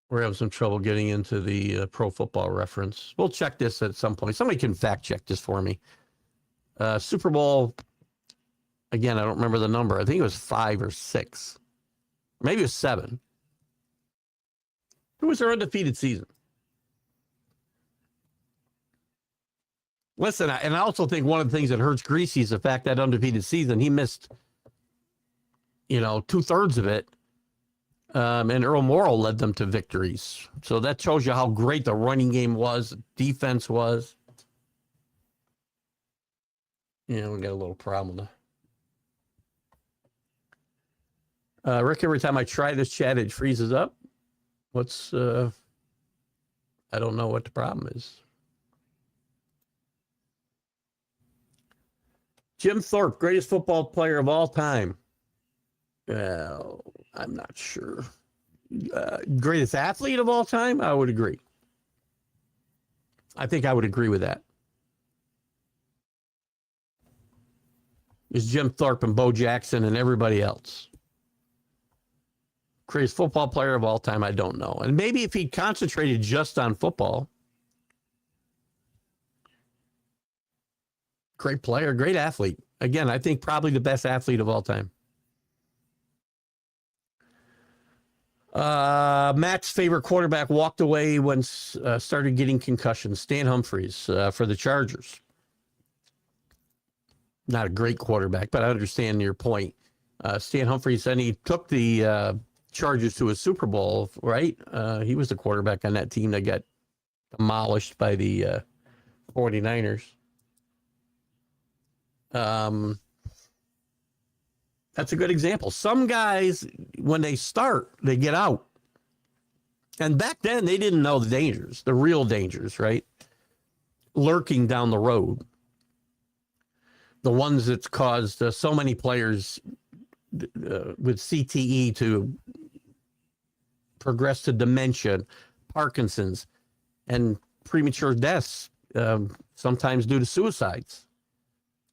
We're having some trouble getting into the Pro Football Reference. We'll check this at some point. Somebody can fact check this for me. Super Bowl, again, I don't remember the number. I think it was 5 or 6. Maybe it was 7. Who was their undefeated season? Listen, and I also think one of the things that hurts Greasy is the fact that undefeated season, he missed, 2/3 of it. And Earl Morrall led them to victories. So that shows you how great the running game was, defense was. We got a little problem. Rick, every time I try this chat, it freezes up. I don't know what the problem is. Jim Thorpe, greatest football player of all time. Well, I'm not sure. Greatest athlete of all time? I would agree. I think I would agree with that. It's Jim Thorpe and Bo Jackson and everybody else. Greatest football player of all time? I don't know. And maybe if he concentrated just on football. Great player, great athlete. Again, I think probably the best athlete of all time. Matt's favorite quarterback walked away when started getting concussions. Stan Humphries for the Chargers. Not a great quarterback, but I understand your point. Stan Humphries, and he took the Chargers to a Super Bowl, right? He was the quarterback on that team that got demolished by the 49ers. That's a good example. Some guys, when they start, they get out. And back then, they didn't know the dangers, the real dangers, right? Lurking down the road. The ones that's caused so many players with CTE to progress to dementia, Parkinson's, and premature deaths, sometimes due to suicides.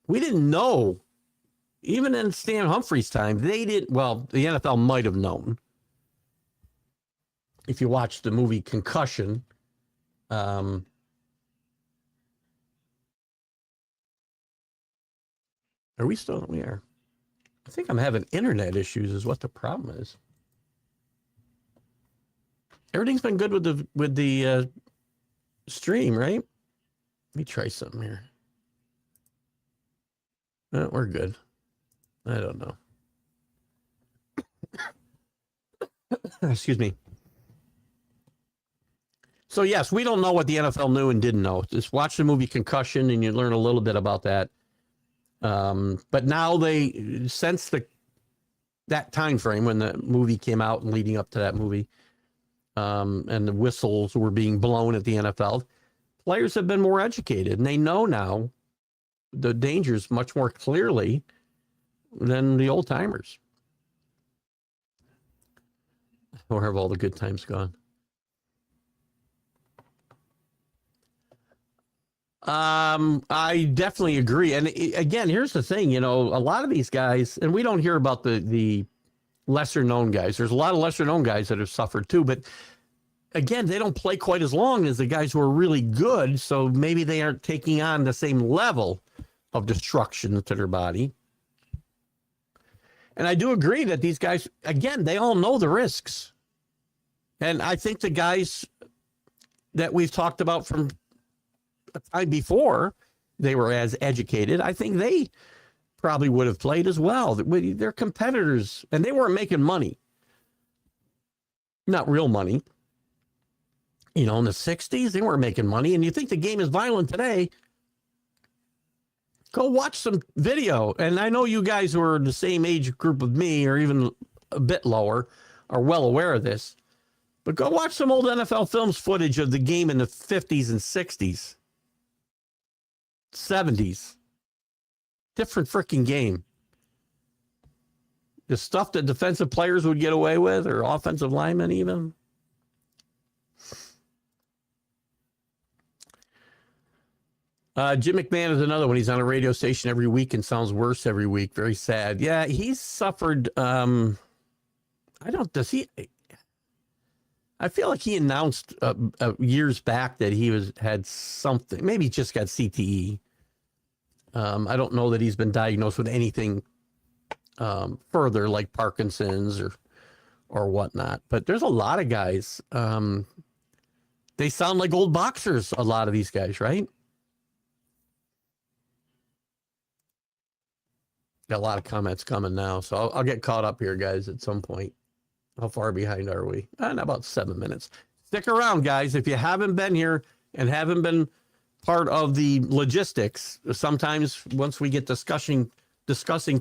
We didn't know. Even in Stan Humphries' time, they didn't. Well, the NFL might have known. If you watch the movie Concussion, are we still? We are. I think I'm having internet issues. Is what the problem is. Everything's been good with the stream, right? Let me try something here. We're good. I don't know. Excuse me. So, yes, we don't know what the NFL knew and didn't know. Just watch the movie Concussion and you learn a little bit about that. But now since that time frame when the movie came out and leading up to that movie, and the whistles were being blown at the NFL, players have been more educated and they know now the dangers much more clearly than the old timers. Where have all the good times gone? I definitely agree. And again, here's the thing, a lot of these guys, and we don't hear about the lesser known guys. There's a lot of lesser known guys that have suffered too, but again, they don't play quite as long as the guys who are really good. So maybe they aren't taking on the same level of destruction to their body. And I do agree that these guys, again, they all know the risks. And I think the guys that we've talked about from the time before they were as educated, I think they probably would have played as well. They're competitors, and they weren't making money. Not real money. In the 60s, they weren't making money. And you think the game is violent today, go watch some video. And I know you guys who are the same age group of me, or even a bit lower, are well aware of this. But go watch some old NFL films footage of the game in the 50s and 60s, 70s. Different freaking game. The stuff that defensive players would get away with, or offensive linemen even. Jim McMahon is another one. He's on a radio station every week and sounds worse every week. Very sad. Yeah, he's suffered. I feel like he announced years back that he had something. Maybe he just got CTE. I don't know that he's been diagnosed with anything further, like Parkinson's or whatnot. But there's a lot of guys. They sound like old boxers, a lot of these guys, right? Got a lot of comments coming now, so I'll get caught up here, guys, at some point. How far behind are we? In about 7 minutes. Stick around, guys. If you haven't been here and haven't been part of the logistics, sometimes once we get discussing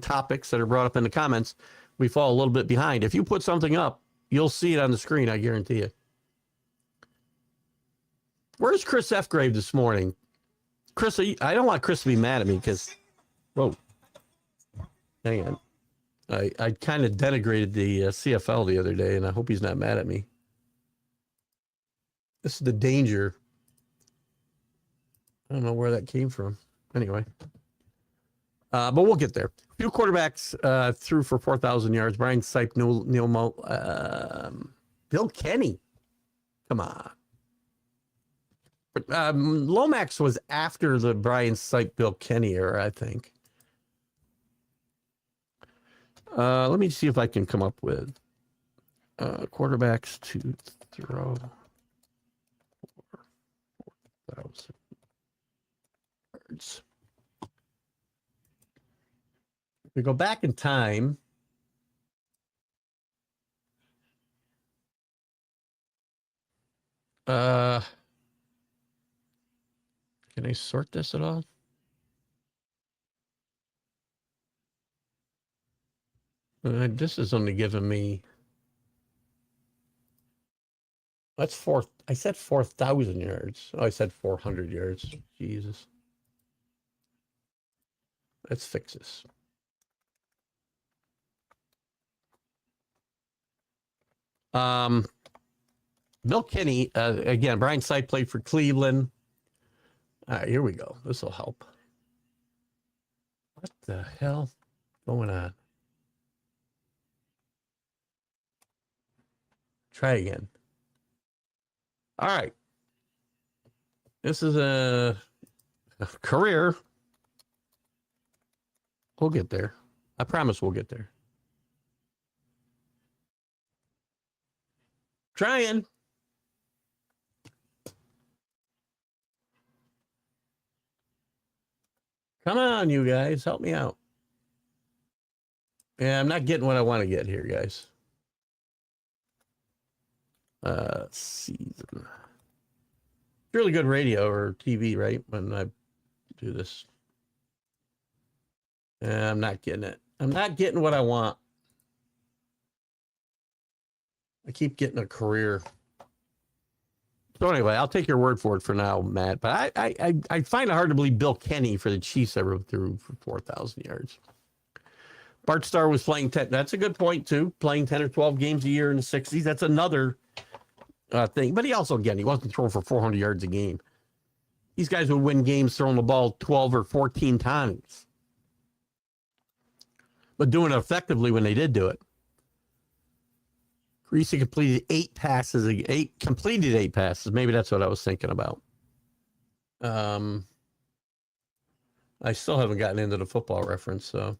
topics that are brought up in the comments, we fall a little bit behind. If you put something up, you'll see it on the screen, I guarantee you. Where's Chris F. Grave this morning? Chris, I don't want Chris to be mad at me because, whoa, hang on. I kind of denigrated the CFL the other day, and I hope he's not mad at me. This is the danger. I don't know where that came from. Anyway. But we'll get there. A few quarterbacks threw for 4,000 yards. Brian Sipe, Neil Bill Kenny. Come on. But, Lomax was after the Brian Sipe, Bill Kenny era, I think. Let me see if I can come up with. Quarterbacks to throw 4,000 yards. We go back in time. Can I sort this at all? This is only giving me. That's four. I said 4,000 yards. Oh, I said 400 yards. Jesus. Let's fix this. Bill Kinney, again, Brian Sipe played for Cleveland. All right, here we go. This will help. What the hell going on? Try again. All right. This is a career. We'll get there. I promise we'll get there. Trying. Come on, you guys. Help me out. Yeah, I'm not getting what I want to get here, guys. Season. Really good radio or TV, right? When I do this. I'm not getting it. I'm not getting what I want. I keep getting a career. So anyway, I'll take your word for it for now, Matt. But I find it hard to believe Bill Kenny for the Chiefs ever threw for 4,000 yards. Bart Starr was playing 10. That's a good point, too. Playing 10 or 12 games a year in the 60s. That's another thing. But he also, again, he wasn't throwing for 400 yards a game. These guys would win games throwing the ball 12 or 14 times. But doing it effectively when they did do it. Greasy completed 8 passes. Completed 8 passes. Maybe that's what I was thinking about. I still haven't gotten into the football reference, so.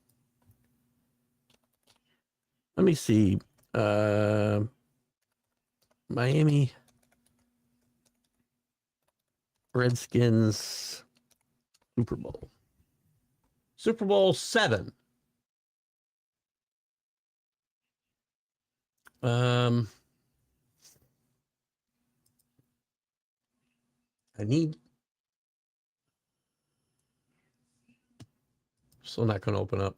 Let me see. Miami Redskins Super Bowl. Super Bowl 7. I need. Still not going to open up.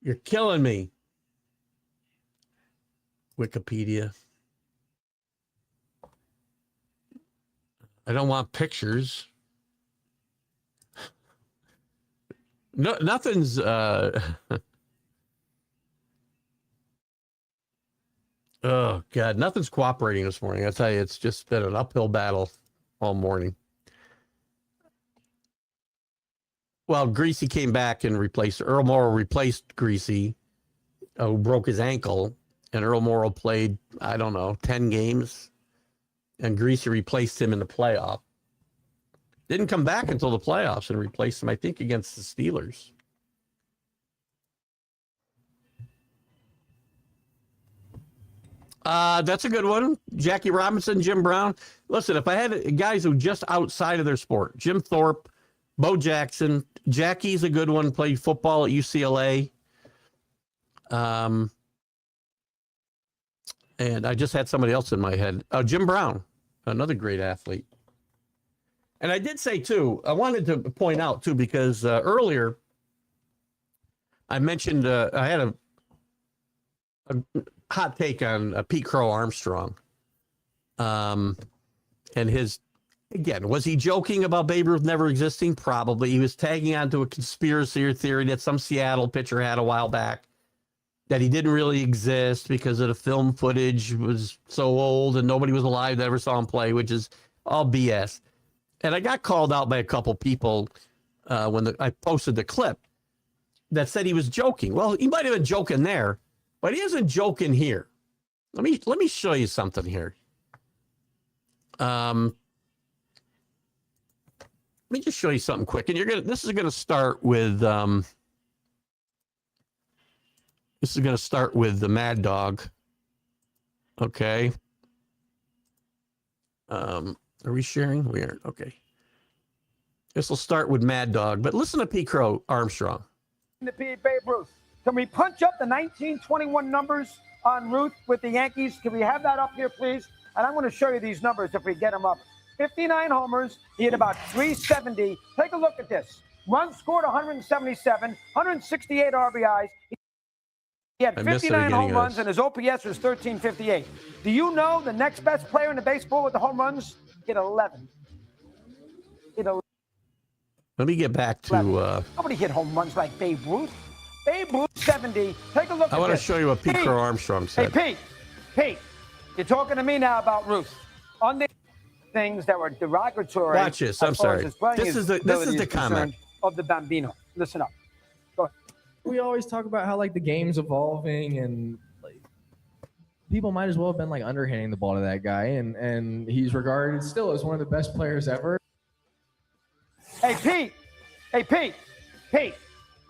You're killing me. Wikipedia. I don't want pictures. No, nothing's. Oh, God, nothing's cooperating this morning. I tell you, it's just been an uphill battle all morning. Well, Greasy came back and replaced Earl Morrow, replaced Greasy, who broke his ankle, and Earl Morrow played, I don't know, 10 games, and Greasy replaced him in the playoff. Didn't come back until the playoffs and replaced him, I think, against the Steelers. That's a good one. Jackie Robinson, Jim Brown. Listen, if I had guys who just outside of their sport, Jim Thorpe, Bo Jackson, Jackie's a good one, played football at UCLA. And I just had somebody else in my head. Jim Brown, another great athlete. And I did say, too, I wanted to point out, too, because earlier I mentioned I had a hot take on Pete Crow Armstrong. And his, again, was he joking about Babe Ruth never existing? Probably. He was tagging onto a conspiracy or theory that some Seattle pitcher had a while back, that he didn't really exist because of the film footage was so old and nobody was alive that ever saw him play, which is all BS. And I got called out by a couple people when I posted the clip that said he was joking. Well, he might have been joking there, but he isn't joking here. Let me show you something here. Let me just show you something quick, and this is gonna start with This is going to start with the Mad Dog. Okay. Are we sharing? We aren't. Okay. This will start with Mad Dog, but listen to P. Crow Armstrong. The Babe Ruth. Can we punch up the 1921 numbers on Ruth with the Yankees? Can we have that up here, please? And I'm going to show you these numbers if we get them up. 59 homers. He had about 370. Take a look at this. Runs scored 177, 168 RBIs. He had 59 home runs, and his OPS was 1358. Do you know the next best player in the baseball with the home runs? He had 11. Let me get back to... Nobody hit home runs like Babe Ruth. Babe Ruth, 70. Take a look at this. I want to show you what Pete Crow Armstrong said. Hey, Pete, you're talking to me now about Ruth. On the things that were derogatory... Watch this. I'm sorry. This is the comment. ...of the Bambino. Listen up. Go ahead. We always talk about how, like, the game's evolving and, like, people might as well have been, like, underhanding the ball to that guy. And he's regarded still as one of the best players ever. Hey, Pete,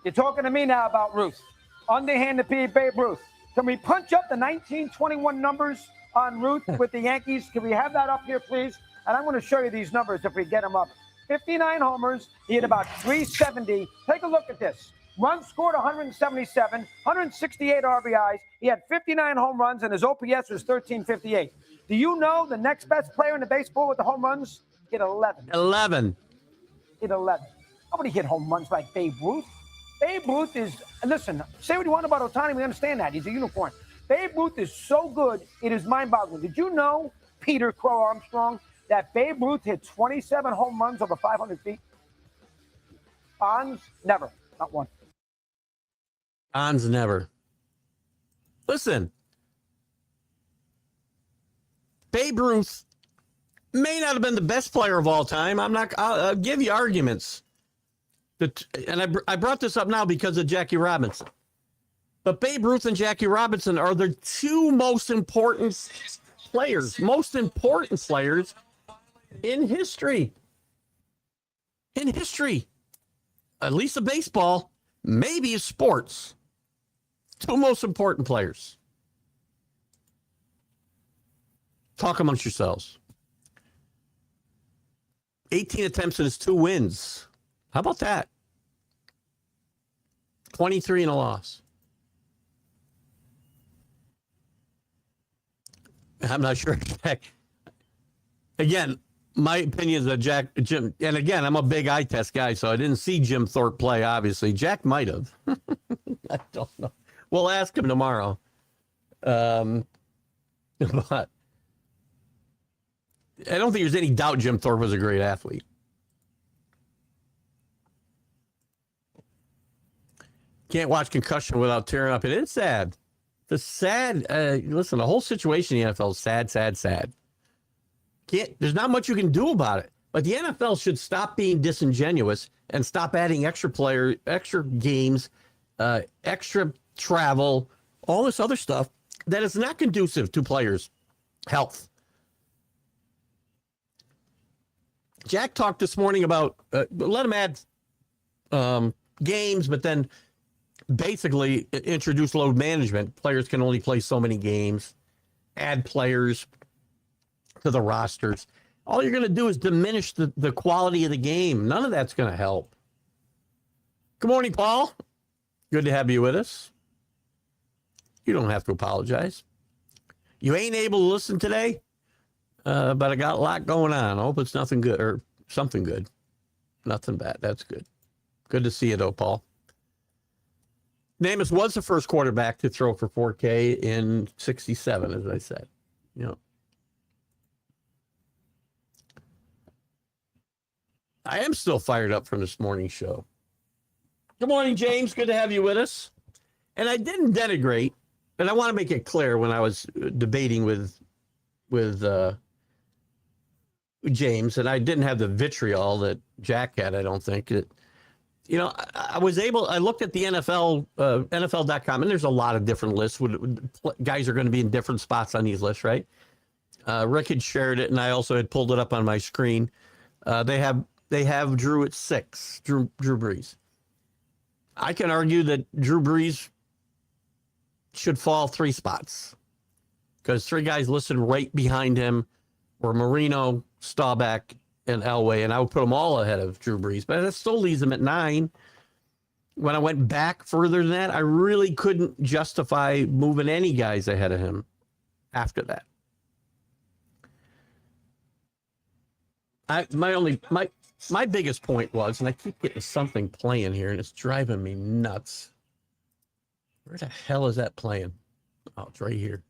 you're talking to me now about Ruth. Underhanded Babe Ruth. Can we punch up the 1921 numbers on Ruth with the Yankees? Can we have that up here, please? And I'm going to show you these numbers if we get them up. 59 homers. He had about 370. Take a look at this. Runs scored 177, 168 RBIs. He had 59 home runs, and his OPS was 1358. Do you know the next best player in the baseball with the home runs? He had 11. 11. Hit 11. Nobody hit home runs like Babe Ruth. Babe Ruth is, listen, say what you want about Ohtani, we understand that. He's a unicorn. Babe Ruth is so good, it is mind-boggling. Did you know, Peter Crow Armstrong, that Babe Ruth hit 27 home runs over 500 feet? Bonds, never. Not one. Bonds, never. Listen. Babe Ruth may not have been the best player of all time. I'll give you arguments. And I brought this up now because of Jackie Robinson. But Babe Ruth and Jackie Robinson are the two most important players in history. In history. At least of baseball, maybe of sports. Two most important players. Talk amongst yourselves. 18 attempts and his 2 wins. How about that? 23 and a loss. I'm not sure. Again, my opinion is that Jim, and again, I'm a big eye test guy, so I didn't see Jim Thorpe play, obviously. Jack might have. I don't know. We'll ask him tomorrow. But I don't think there's any doubt Jim Thorpe was a great athlete. Can't watch concussion without tearing up. It is sad. The sad, listen, the whole situation in the NFL is sad, sad, sad. There's not much you can do about it. But the NFL should stop being disingenuous and stop adding extra games, extra travel, all this other stuff that is not conducive to players' health. Jack talked this morning about let him add games, but then basically introduce load management. Players can only play so many games, add players to the rosters. All you're going to do is diminish the quality of the game. None of that's going to help. Good morning, Paul. Good to have you with us. You don't have to apologize. You ain't able to listen today, but I got a lot going on. I hope it's nothing good or something good. Nothing bad. That's good. Good to see you, though, Paul. Namath was the first quarterback to throw for 4K in 67, as I said. You know, I am still fired up from this morning's show. Good morning, James. Good to have you with us. And I didn't denigrate, and I want to make it clear when I was debating with James, and I didn't have the vitriol that Jack had, I don't think. You know, I looked at the NFL, NFL.com, and there's a lot of different lists. Guys are going to be in different spots on these lists, right? Rick had shared it, and I also had pulled it up on my screen. They have Drew at 6, Drew Brees. I can argue that Drew Brees should fall 3 spots because 3 guys listed right behind him were Marino, Staubach, and Elway, and I would put them all ahead of Drew Brees, but that still leaves him at 9. When I went back further than that, I really couldn't justify moving any guys ahead of him after that. My biggest point was, and I keep getting something playing here, and it's driving me nuts. Where the hell is that playing? Oh, it's right here.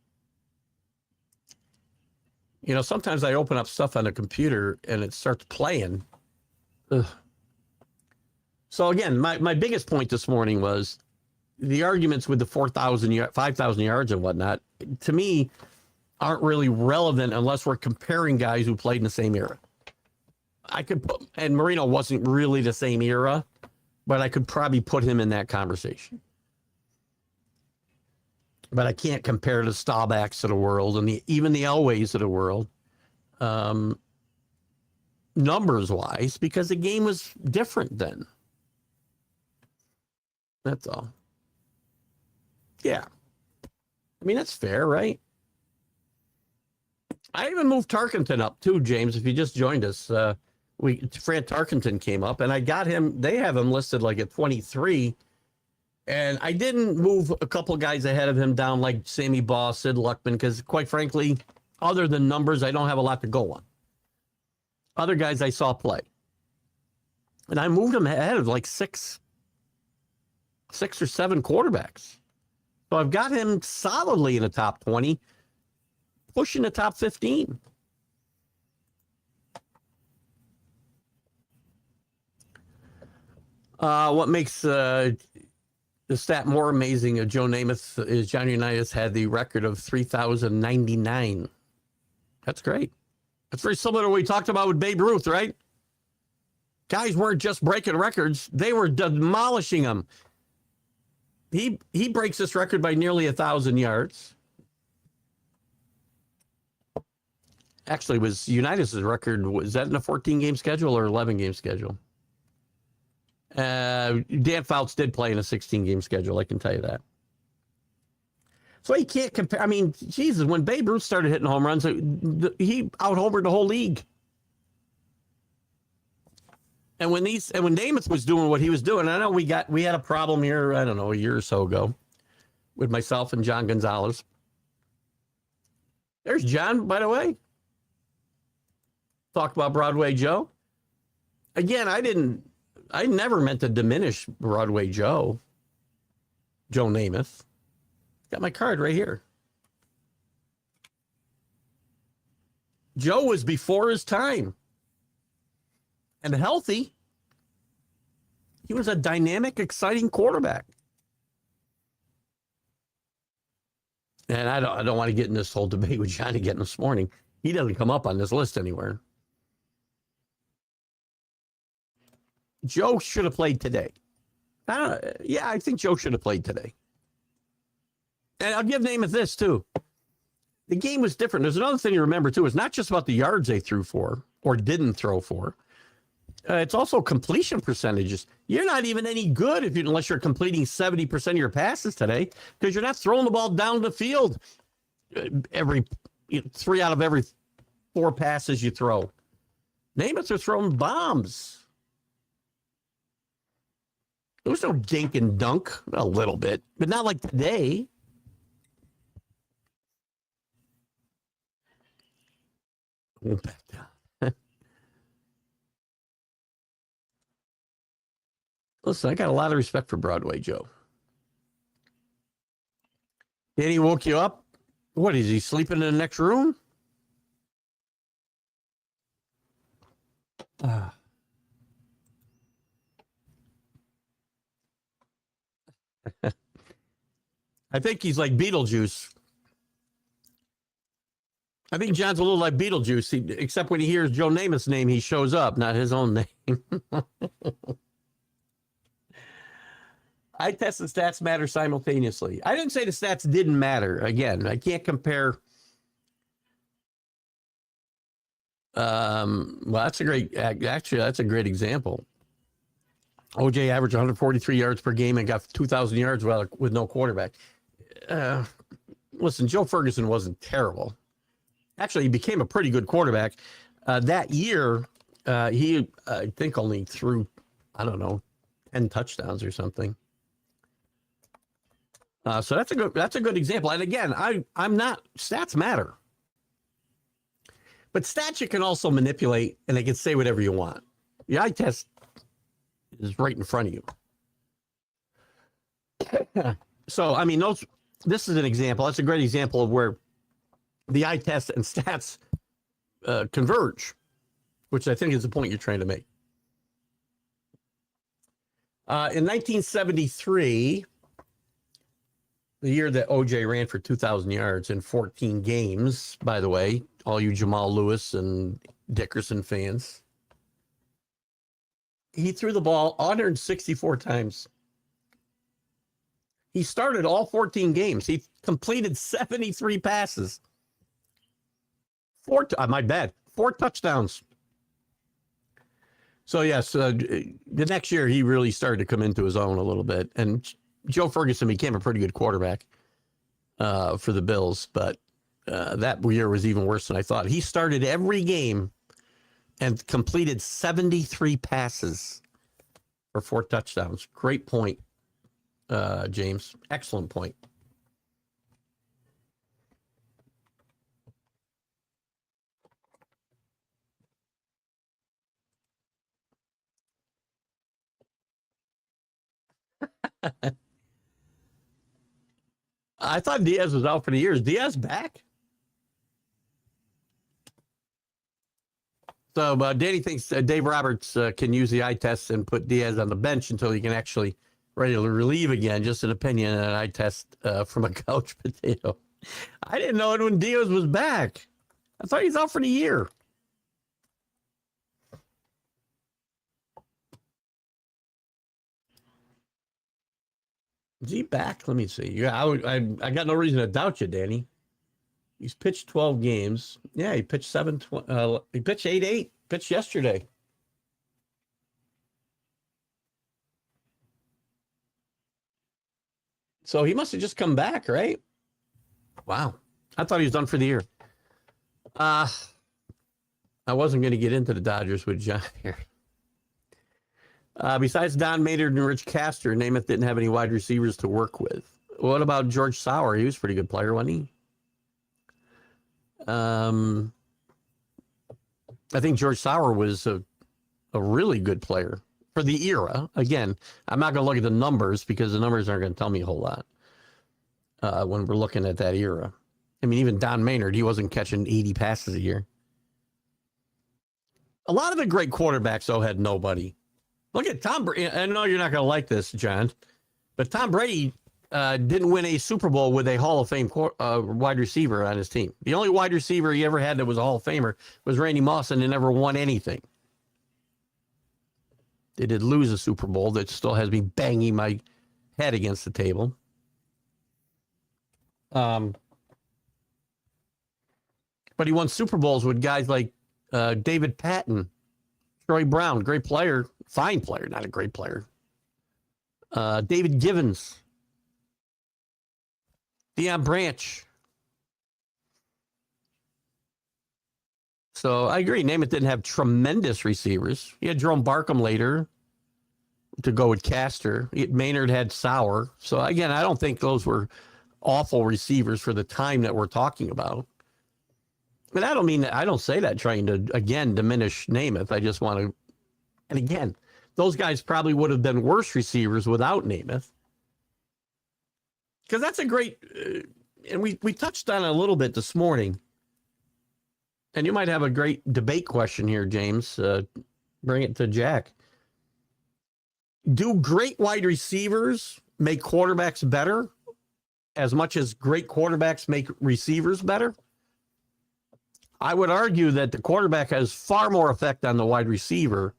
You know, sometimes I open up stuff on the computer and it starts playing. Ugh. So again, my biggest point this morning was the arguments with the 4,000, 5,000 yards and whatnot, to me, aren't really relevant unless we're comparing guys who played in the same era. I could put, and Marino wasn't really the same era, but I could probably put him in that conversation. But I can't compare the Staubachs of the world and even the Elways of the world, numbers wise, because the game was different then. That's all. Yeah. I mean, that's fair, right? I even moved Tarkenton up too, James, if you just joined us. Fran Tarkenton came up and I got him. They have him listed like at 23. And I didn't move a couple guys ahead of him down like Sammy Baugh, Sid Luckman, because quite frankly, other than numbers, I don't have a lot to go on. Other guys I saw play. And I moved him ahead of like six or 7 quarterbacks. So I've got him solidly in the top 20, pushing the top 15. What makes the stat more amazing of Joe Namath is Johnny Unitas had the record of 3,099. That's great. That's very similar to what we talked about with Babe Ruth, right? Guys weren't just breaking records. They were demolishing them. He breaks this record by nearly 1,000 yards. Actually, was Unitas' record, was that in a 14-game schedule or 11-game schedule? Dan Fouts did play in a 16-game schedule, I can tell you that. So he can't compare. I mean, Jesus, when Babe Ruth started hitting home runs, he out-homered the whole league. And when Namath was doing what he was doing, I know we had a problem here, I don't know, a year or so ago with myself and John Gonzalez. There's John, by the way. Talked about Broadway Joe. Again, I never meant to diminish Broadway Joe Namath. Got my card right here. Joe was before his time and healthy. He was a dynamic, exciting quarterback. And I don't want to get in this whole debate with Johnny again this morning. He doesn't come up on this list anywhere. Joe should have played today. I think Joe should have played today. And I'll give Namath this, too. The game was different. There's another thing to remember, too. It's not just about the yards they threw for or didn't throw for. It's also completion percentages. You're not even any good unless you're completing 70% of your passes today because you're not throwing the ball down the field every 3 out of every 4 passes you throw. Namath are throwing bombs. There was no dink and dunk, a little bit, but not like today. Back down. Listen, I got a lot of respect for Broadway Joe. Danny woke you up? What, is he sleeping in the next room? I think he's like Beetlejuice. I think John's a little like Beetlejuice, except when he hears Joe Namath's name, he shows up, not his own name. I test the stats matter simultaneously. I didn't say the stats didn't matter. Again, I can't compare. Well, that's a great example. OJ averaged 143 yards per game and got 2,000 yards with no quarterback. listen, Joe Ferguson wasn't terrible. Actually, he became a pretty good quarterback. That year, he, I think, only threw, I don't know, 10 touchdowns or something. So that's a good example. And again, I'm not, stats matter. But stats you can also manipulate, and they can say whatever you want. The eye test is right in front of you. So, I mean, this is an example. That's a great example of where the eye test and stats converge, which I think is the point you're trying to make. In 1973, the year that OJ ran for 2,000 yards in 14 games, by the way, all you Jamal Lewis and Dickerson fans, he threw the ball 164 times. He started all 14 games. He completed 73 passes. My bad. 4 touchdowns. So, yes, the next year he really started to come into his own a little bit. And Joe Ferguson became a pretty good quarterback for the Bills. But that year was even worse than I thought. He started every game and completed 73 passes for 4 touchdowns. Great point, James. Excellent point. I thought Diaz was out for the year. Is Diaz back? So Danny thinks Dave Roberts can use the eye test and put Diaz on the bench until he can actually ready to relieve again. Just an opinion and an eye test from a couch potato. I didn't know it when Diaz was back. I thought he's out for the year. Is he back? Let me see. Yeah, I got no reason to doubt you, Danny. He's pitched 12 games. Yeah, he pitched 7. He pitched 8. Pitched yesterday. So he must have just come back, right? Wow. I thought he was done for the year. I wasn't going to get into the Dodgers with John here. Besides Don Maynard and Rich Castor, Namath didn't have any wide receivers to work with. What about George Sauer? He was a pretty good player, wasn't he? I think George Sauer was a really good player for the era. Again, I'm not going to look at the numbers because the numbers aren't going to tell me a whole lot when we're looking at that era. I mean, even Don Maynard, he wasn't catching 80 passes a year. A lot of the great quarterbacks, though, had nobody. Look at Tom Brady. I know you're not going to like this, John, but Tom Brady didn't win a Super Bowl with a Hall of Fame wide receiver on his team. The only wide receiver he ever had that was a Hall of Famer was Randy Moss, and they never won anything. They did lose a Super Bowl that still has me banging my head against the table. But he won Super Bowls with guys like David Patton, Troy Brown, great player, fine player, not a great player. David Givens, Deion Branch. So I agree. Namath didn't have tremendous receivers. He had Jerome Barkham later to go with Castor. Maynard had Sauer. So again, I don't think those were awful receivers for the time that we're talking about. But I don't mean that. I don't say that trying to, again, diminish Namath. I just want to, and again, those guys probably would have been worse receivers without Namath. Because that's a great, and we touched on it a little bit this morning. And you might have a great debate question here, James. Bring it to Jack. Do great wide receivers make quarterbacks better as much as great quarterbacks make receivers better? I would argue that the quarterback has far more effect on the wide receiver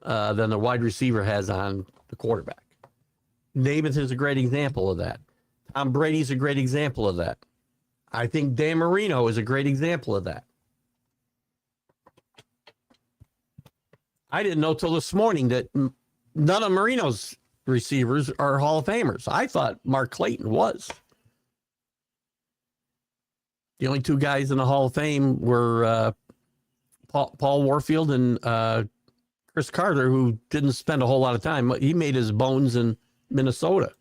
than the wide receiver has on the quarterback. Namath is a great example of that. Tom Brady's a great example of that. I think Dan Marino is a great example of that. I didn't know till this morning that none of Marino's receivers are Hall of Famers. I thought Mark Clayton was. The only two guys in the Hall of Fame were Paul Warfield and Chris Carter, who didn't spend a whole lot of time. He made his bones in Minnesota.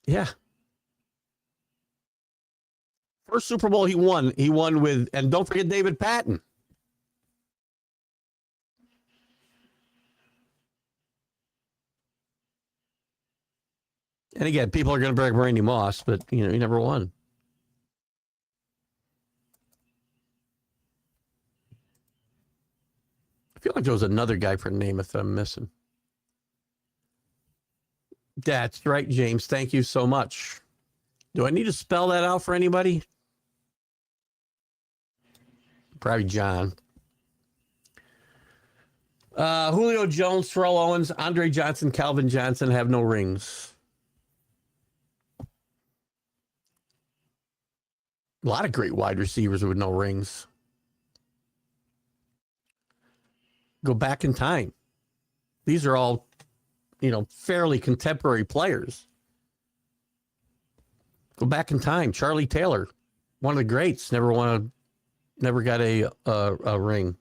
Yeah. First Super Bowl he won with, and don't forget David Patton. And again, people are going to brag Randy Moss, but he never won. I feel like there was another guy for Namath I'm missing. That's right, James. Thank you so much. Do I need to spell that out for anybody? Probably John. Julio Jones, Terrell Owens, Andre Johnson, Calvin Johnson have no rings. A lot of great wide receivers with no rings. Go back in time. These are all, fairly contemporary players. Go back in time. Charlie Taylor, one of the greats, never got a ring.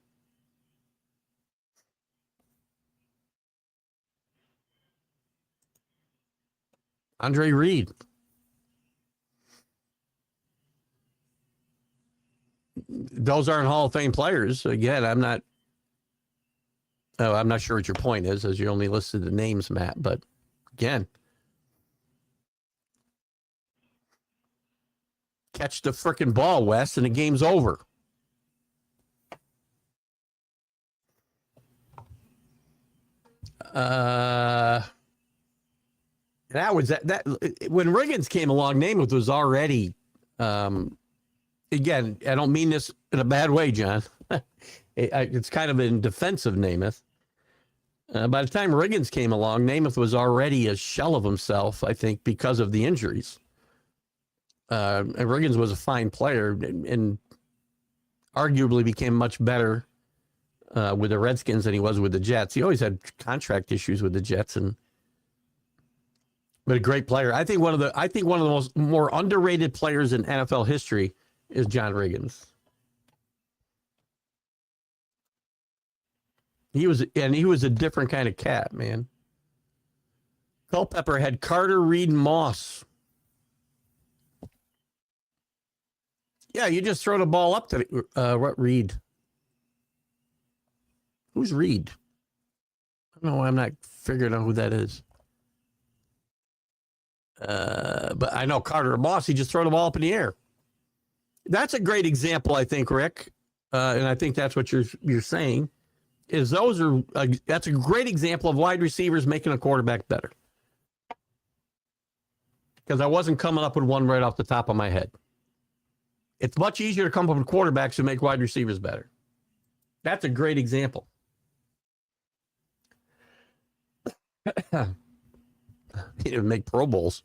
Andre Reed. Those aren't Hall of Fame players. Again, I'm not sure what your point is, as you only listed the names, Matt. But again, catch the frickin' ball, Wes, and the game's over. That was that when Riggins came along, Namath was already. Again, I don't mean this in a bad way, John. It's kind of in defense of Namath. By the time Riggins came along, Namath was already a shell of himself, I think, because of the injuries. And Riggins was a fine player and arguably became much better with the Redskins than he was with the Jets. He always had contract issues with the Jets, but a great player. I think one of the more underrated players in NFL history is John Riggins. He was a different kind of cat, man. Culpepper had Carter, Reed, and Moss. Yeah, you just throw the ball up to what Reed? Who's Reed? I don't know. I'm not figuring out who that is. But I know Carter and Moss. He just throw the ball up in the air. That's a great example, I think, Rick, and I think that's what you're saying. That's a great example of wide receivers making a quarterback better. Because I wasn't coming up with one right off the top of my head. It's much easier to come up with quarterbacks who make wide receivers better. That's a great example. He didn't make Pro Bowls.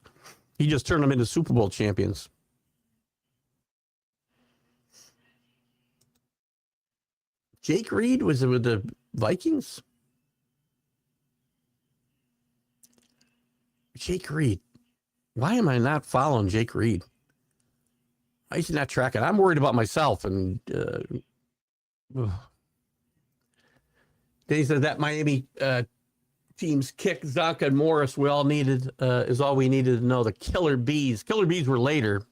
He just turned them into Super Bowl champions. Jake Reed was it with the Vikings? Jake Reed. Why am I not following Jake Reed? I should not track it. I'm worried about myself. And then he said that Miami team's kick, Zonka and Morris, we all needed, is all we needed to know. The Killer Bees. Killer Bees were later.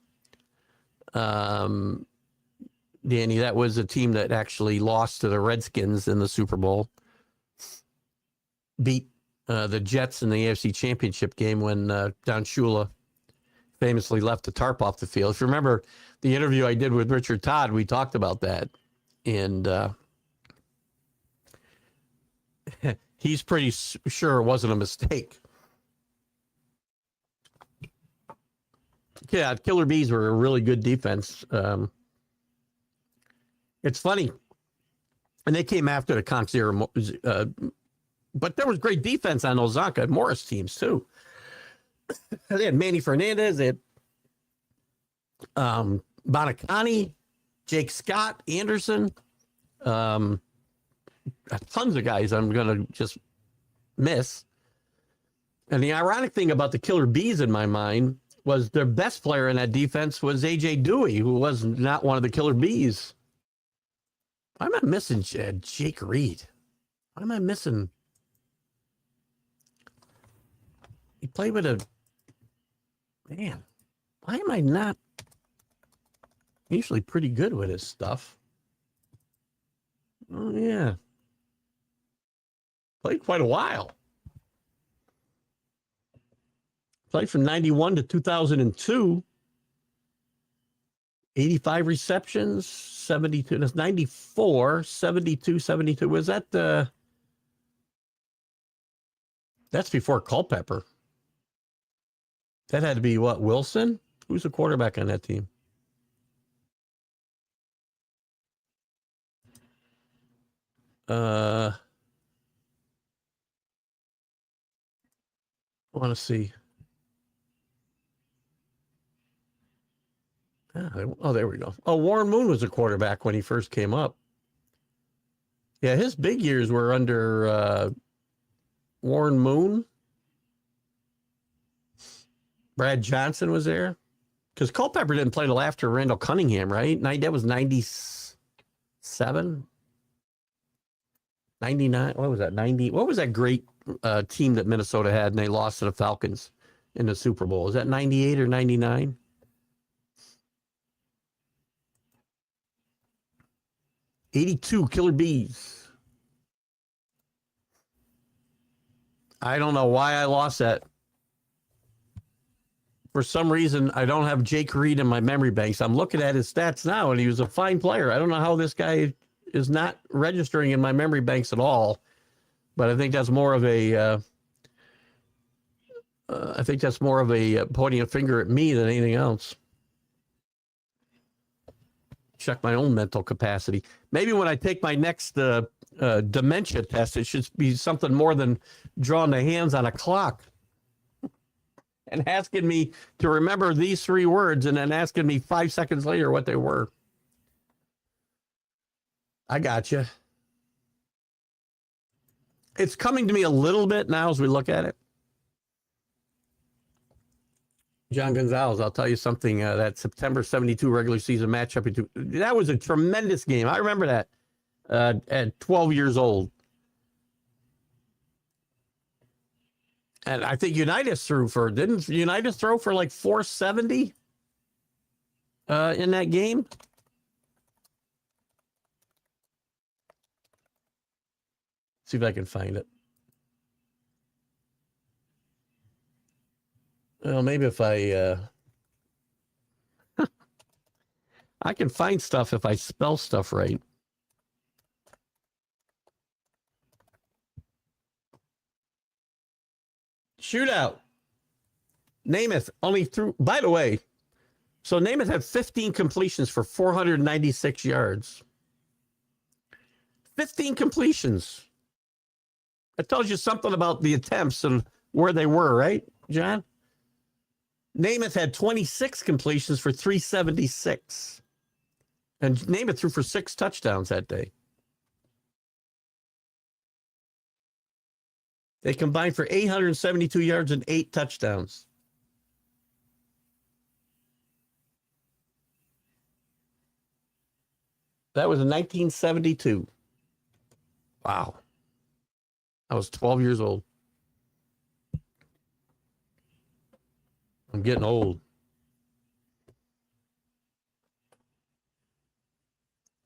Danny, that was a team that actually lost to the Redskins in the Super Bowl. Beat the Jets in the AFC Championship game when Don Shula famously left the tarp off the field. If you remember the interview I did with Richard Todd, we talked about that. And he's pretty sure it wasn't a mistake. Yeah, Killer Bees were a really good defense. It's funny. And they came after the Conks era. But there was great defense on those Zonka and Morris teams, too. They had Manny Fernandez. They had Bonacani, Jake Scott, Anderson. Tons of guys I'm going to just miss. And the ironic thing about the Killer Bees in my mind was their best player in that defense was A.J. Dewey, who was not one of the killer bees. Why am I missing Jake Reed? Why am I missing? He played with a... Man, why am I not usually pretty good with his stuff? Oh, yeah. Played quite a while. Played from 91 to 2002. 85 receptions, 72. That's 94, 72, 72. Was that the... That's before Culpepper. That had to be what, Wilson? Who's the quarterback on that team? I want to see. Oh, there we go. Oh, Warren Moon was a quarterback when he first came up. Yeah, his big years were under Warren Moon. Brad Johnson was there. Because Culpepper didn't play till after Randall Cunningham, right? That was 97? 99? What was that? 90? What was that great team that Minnesota had and they lost to the Falcons in the Super Bowl? Is that 98 or 99? '82 Killer Bees. I don't know why I lost that. For some reason, I don't have Jake Reed in my memory banks. I'm looking at his stats now, and he was a fine player. I don't know how this guy is not registering in my memory banks at all, but I think that's more of a pointing a finger at me than anything else. Check my own mental capacity. Maybe when I take my next dementia test, it should be something more than drawing the hands on a clock and asking me to remember these 3 words and then asking me 5 seconds later what they were. I got you. It's coming to me a little bit now as we look at it. John Gonzalez, I'll tell you something. That September 72 regular season matchup, that was a tremendous game. I remember that at 12 years old. And I think Unitas didn't Unitas throw for like 470 in that game? See if I can find it. Well, maybe if I I can find stuff if I spell stuff right. Shootout. Namath only threw, by the way, so Namath had 15 completions for 496 yards. 15 completions. That tells you something about the attempts and where they were, right, John? Namath had 26 completions for 376. And Namath threw for 6 touchdowns that day. They combined for 872 yards and 8 touchdowns. That was in 1972. Wow. I was 12 years old. I'm getting old.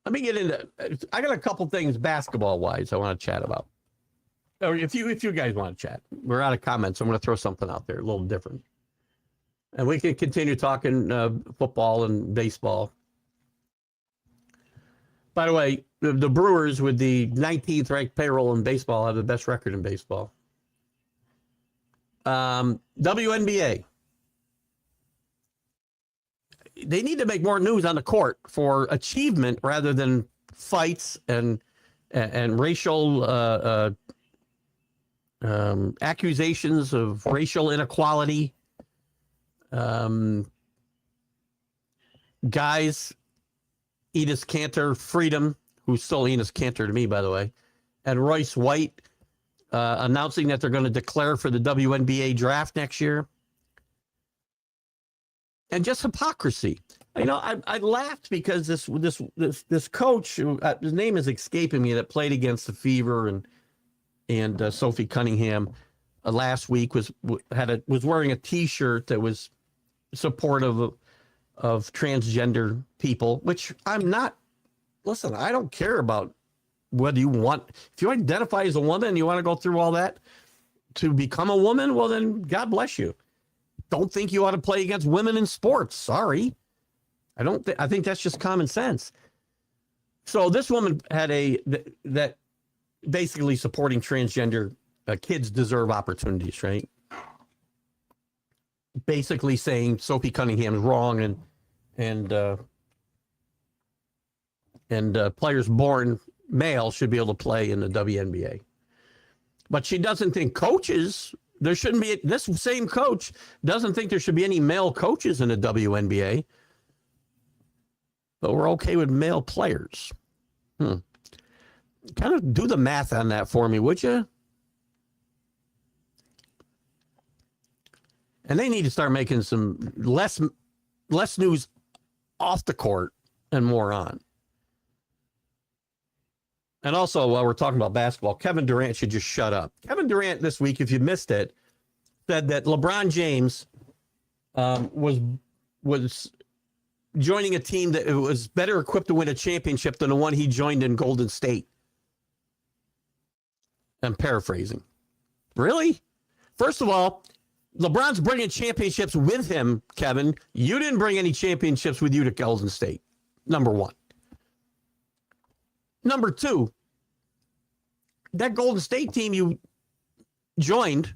Let me get into, I got a couple things basketball-wise I want to chat about. Or if you guys want to chat, we're out of comments. I'm going to throw something out there, a little different. And we can continue talking football and baseball. By the way, the Brewers with the 19th ranked payroll in baseball have the best record in baseball. WNBA. They need to make more news on the court for achievement rather than fights and racial accusations of racial inequality. Guys, Enos Kanter, Freedom, who's still Enos Kanter to me, by the way, and Royce White announcing that they're going to declare for the WNBA draft next year. and just hypocrisy. You know, I laughed because this coach, his name is escaping me, that played against the Fever and Sophie Cunningham last week, was wearing a T-shirt that was supportive of transgender people, which I'm not. Listen, I don't care about whether you want. If you identify as a woman and you want to go through all that to become a woman, well, then God bless you. Don't think you ought to play against women in sports. Sorry. I think that's just common sense. So this woman had that basically supporting transgender kids deserve opportunities, right? Basically saying Sophie Cunningham is wrong and players born male should be able to play in the WNBA. But she doesn't think coaches, there shouldn't be, this same coach doesn't think there should be any male coaches in the WNBA, but we're okay with male players. Kind of do the math on that for me, would you? And they need to start making some less news off the court and more on. And also, while we're talking about basketball, Kevin Durant should just shut up. Kevin Durant this week, if you missed it, said that LeBron James was joining a team that was better equipped to win a championship than the one he joined in Golden State. I'm paraphrasing. Really? First of all, LeBron's bringing championships with him, Kevin. You didn't bring any championships with you to Golden State, number one. Number two, that Golden State team you joined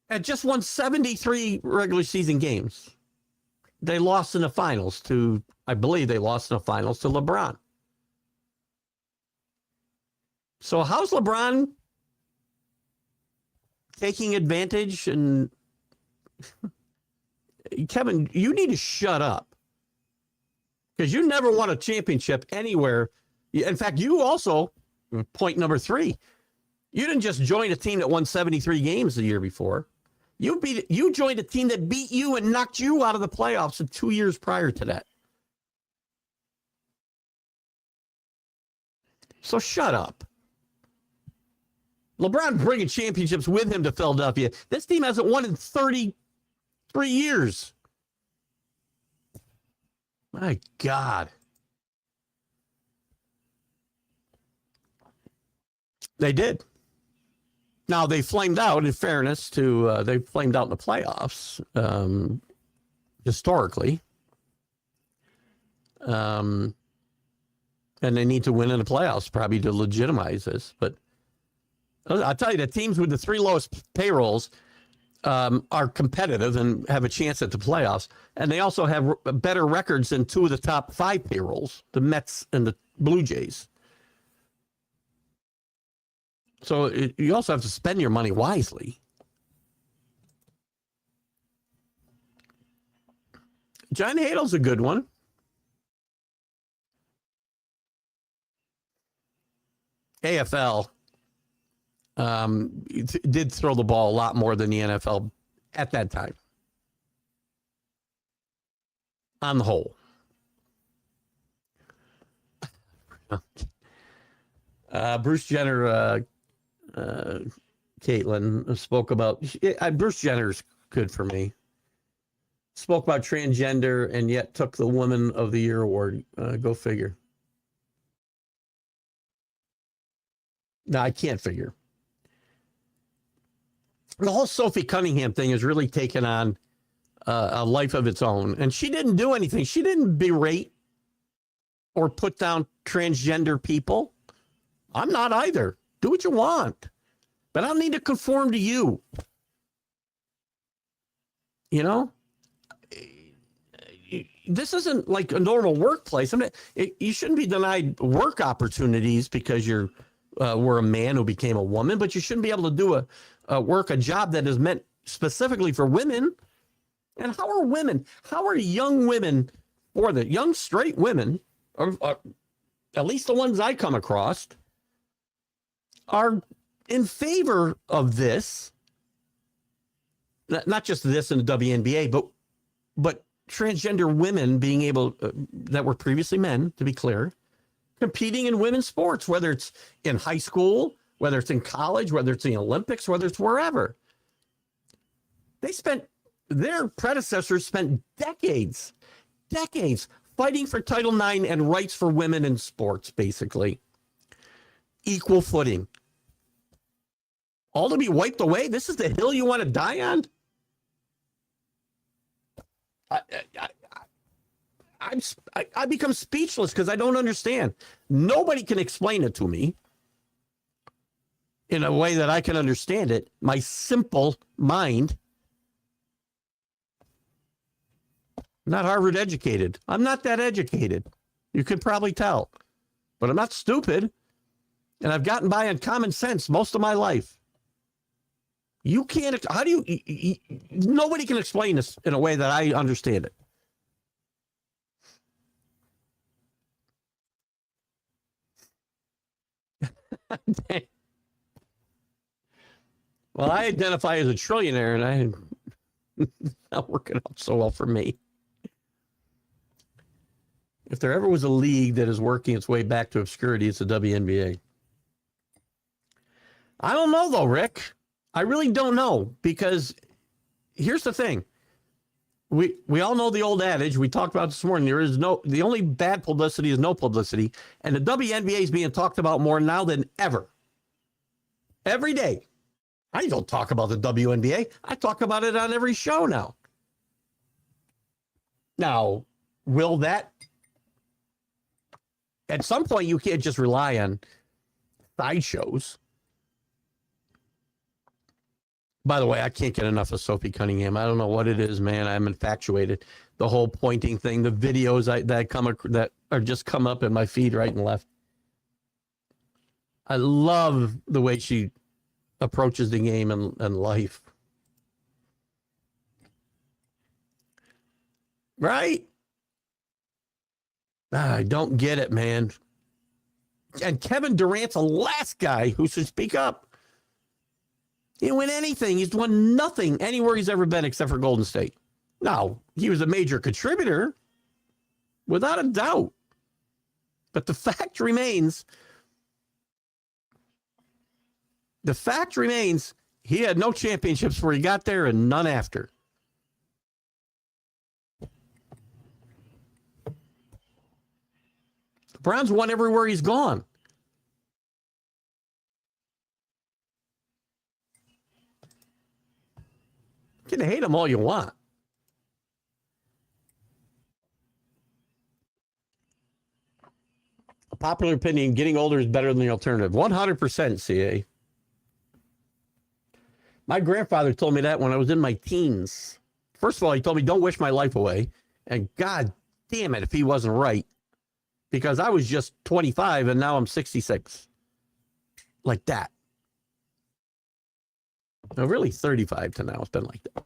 had just won 73 regular season games. They lost in the finals I believe they lost in the finals to LeBron. So how's LeBron taking advantage? And Kevin, you need to shut up, because you never won a championship anywhere. In fact, you also, point number 3, you didn't just join a team that won 73 games the year before. You joined a team that beat you and knocked you out of the playoffs in 2 years prior to that. So shut up. LeBron bringing championships with him to Philadelphia. This team hasn't won in 33 years. My God. They did. Now, they flamed out, in fairness to, they flamed out in the playoffs, historically. And they need to win in the playoffs, probably, to legitimize this. But I'll tell you, the teams with the 3 lowest payrolls are competitive and have a chance at the playoffs. And they also have better records than 2 of the top 5 payrolls, the Mets and the Blue Jays. So you also have to spend your money wisely. John Hadel's a good one. AFL did throw the ball a lot more than the NFL at that time, on the whole. Bruce Jenner, Caitlin spoke about, Bruce Jenner's good for me. Spoke about transgender and yet took the Woman of the Year award. Go figure. No, I can't figure. The whole Sophie Cunningham thing has really taken on a life of its own. And she didn't do anything. She didn't berate or put down transgender people. I'm not either. Do what you want. But I don't need to conform to you. You know? This isn't like a normal workplace. You shouldn't be denied work opportunities because you're were a man who became a woman, but you shouldn't be able to do a job that is meant specifically for women. And how are young women, or the young straight women, or at least the ones I come across, are in favor of this? Not just this in the WNBA, but transgender women being able, that were previously men, to be clear, competing in women's sports, whether it's in high school, whether it's in college, whether it's in the Olympics, whether it's wherever. Their predecessors spent decades fighting for Title IX and rights for women in sports, basically. Equal footing. All to be wiped away? This is the hill you want to die on? I become speechless because I don't understand. Nobody can explain it to me in a way that I can understand it. My simple mind. I'm not Harvard educated. I'm not that educated. You can probably tell. But I'm not stupid. And I've gotten by on common sense most of my life. You can't, how do you, nobody can explain this in a way that I understand it. Well, I identify as a trillionaire, and it's not working out so well for me. If there ever was a league that is working its way back to obscurity, it's the WNBA. I don't know, though, Rick. I really don't know, because here's the thing. We all know the old adage we talked about this morning. The only bad publicity is no publicity, and the WNBA is being talked about more now than ever. Every day. I don't talk about the WNBA. I talk about it on every show now. Now, will that? At some point, you can't just rely on sideshows. By the way, I can't get enough of Sophie Cunningham. I don't know what it is, man. I'm infatuated. The whole pointing thing, the videos that are just come up in my feed right and left. I love the way she approaches the game and life. Right? I don't get it, man. And Kevin Durant's the last guy who should speak up. He didn't win anything. He's won nothing anywhere he's ever been except for Golden State. Now, he was a major contributor, without a doubt. But the fact remains, he had no championships before he got there and none after. LeBron's won everywhere he's gone. You can hate him all you want. A popular opinion, getting older is better than the alternative. 100%, CA. My grandfather told me that when I was in my teens. First of all, he told me, don't wish my life away. And God damn it if he wasn't right. Because I was just 25 and now I'm 66. Like that. No, really 35 to now. It's been like that.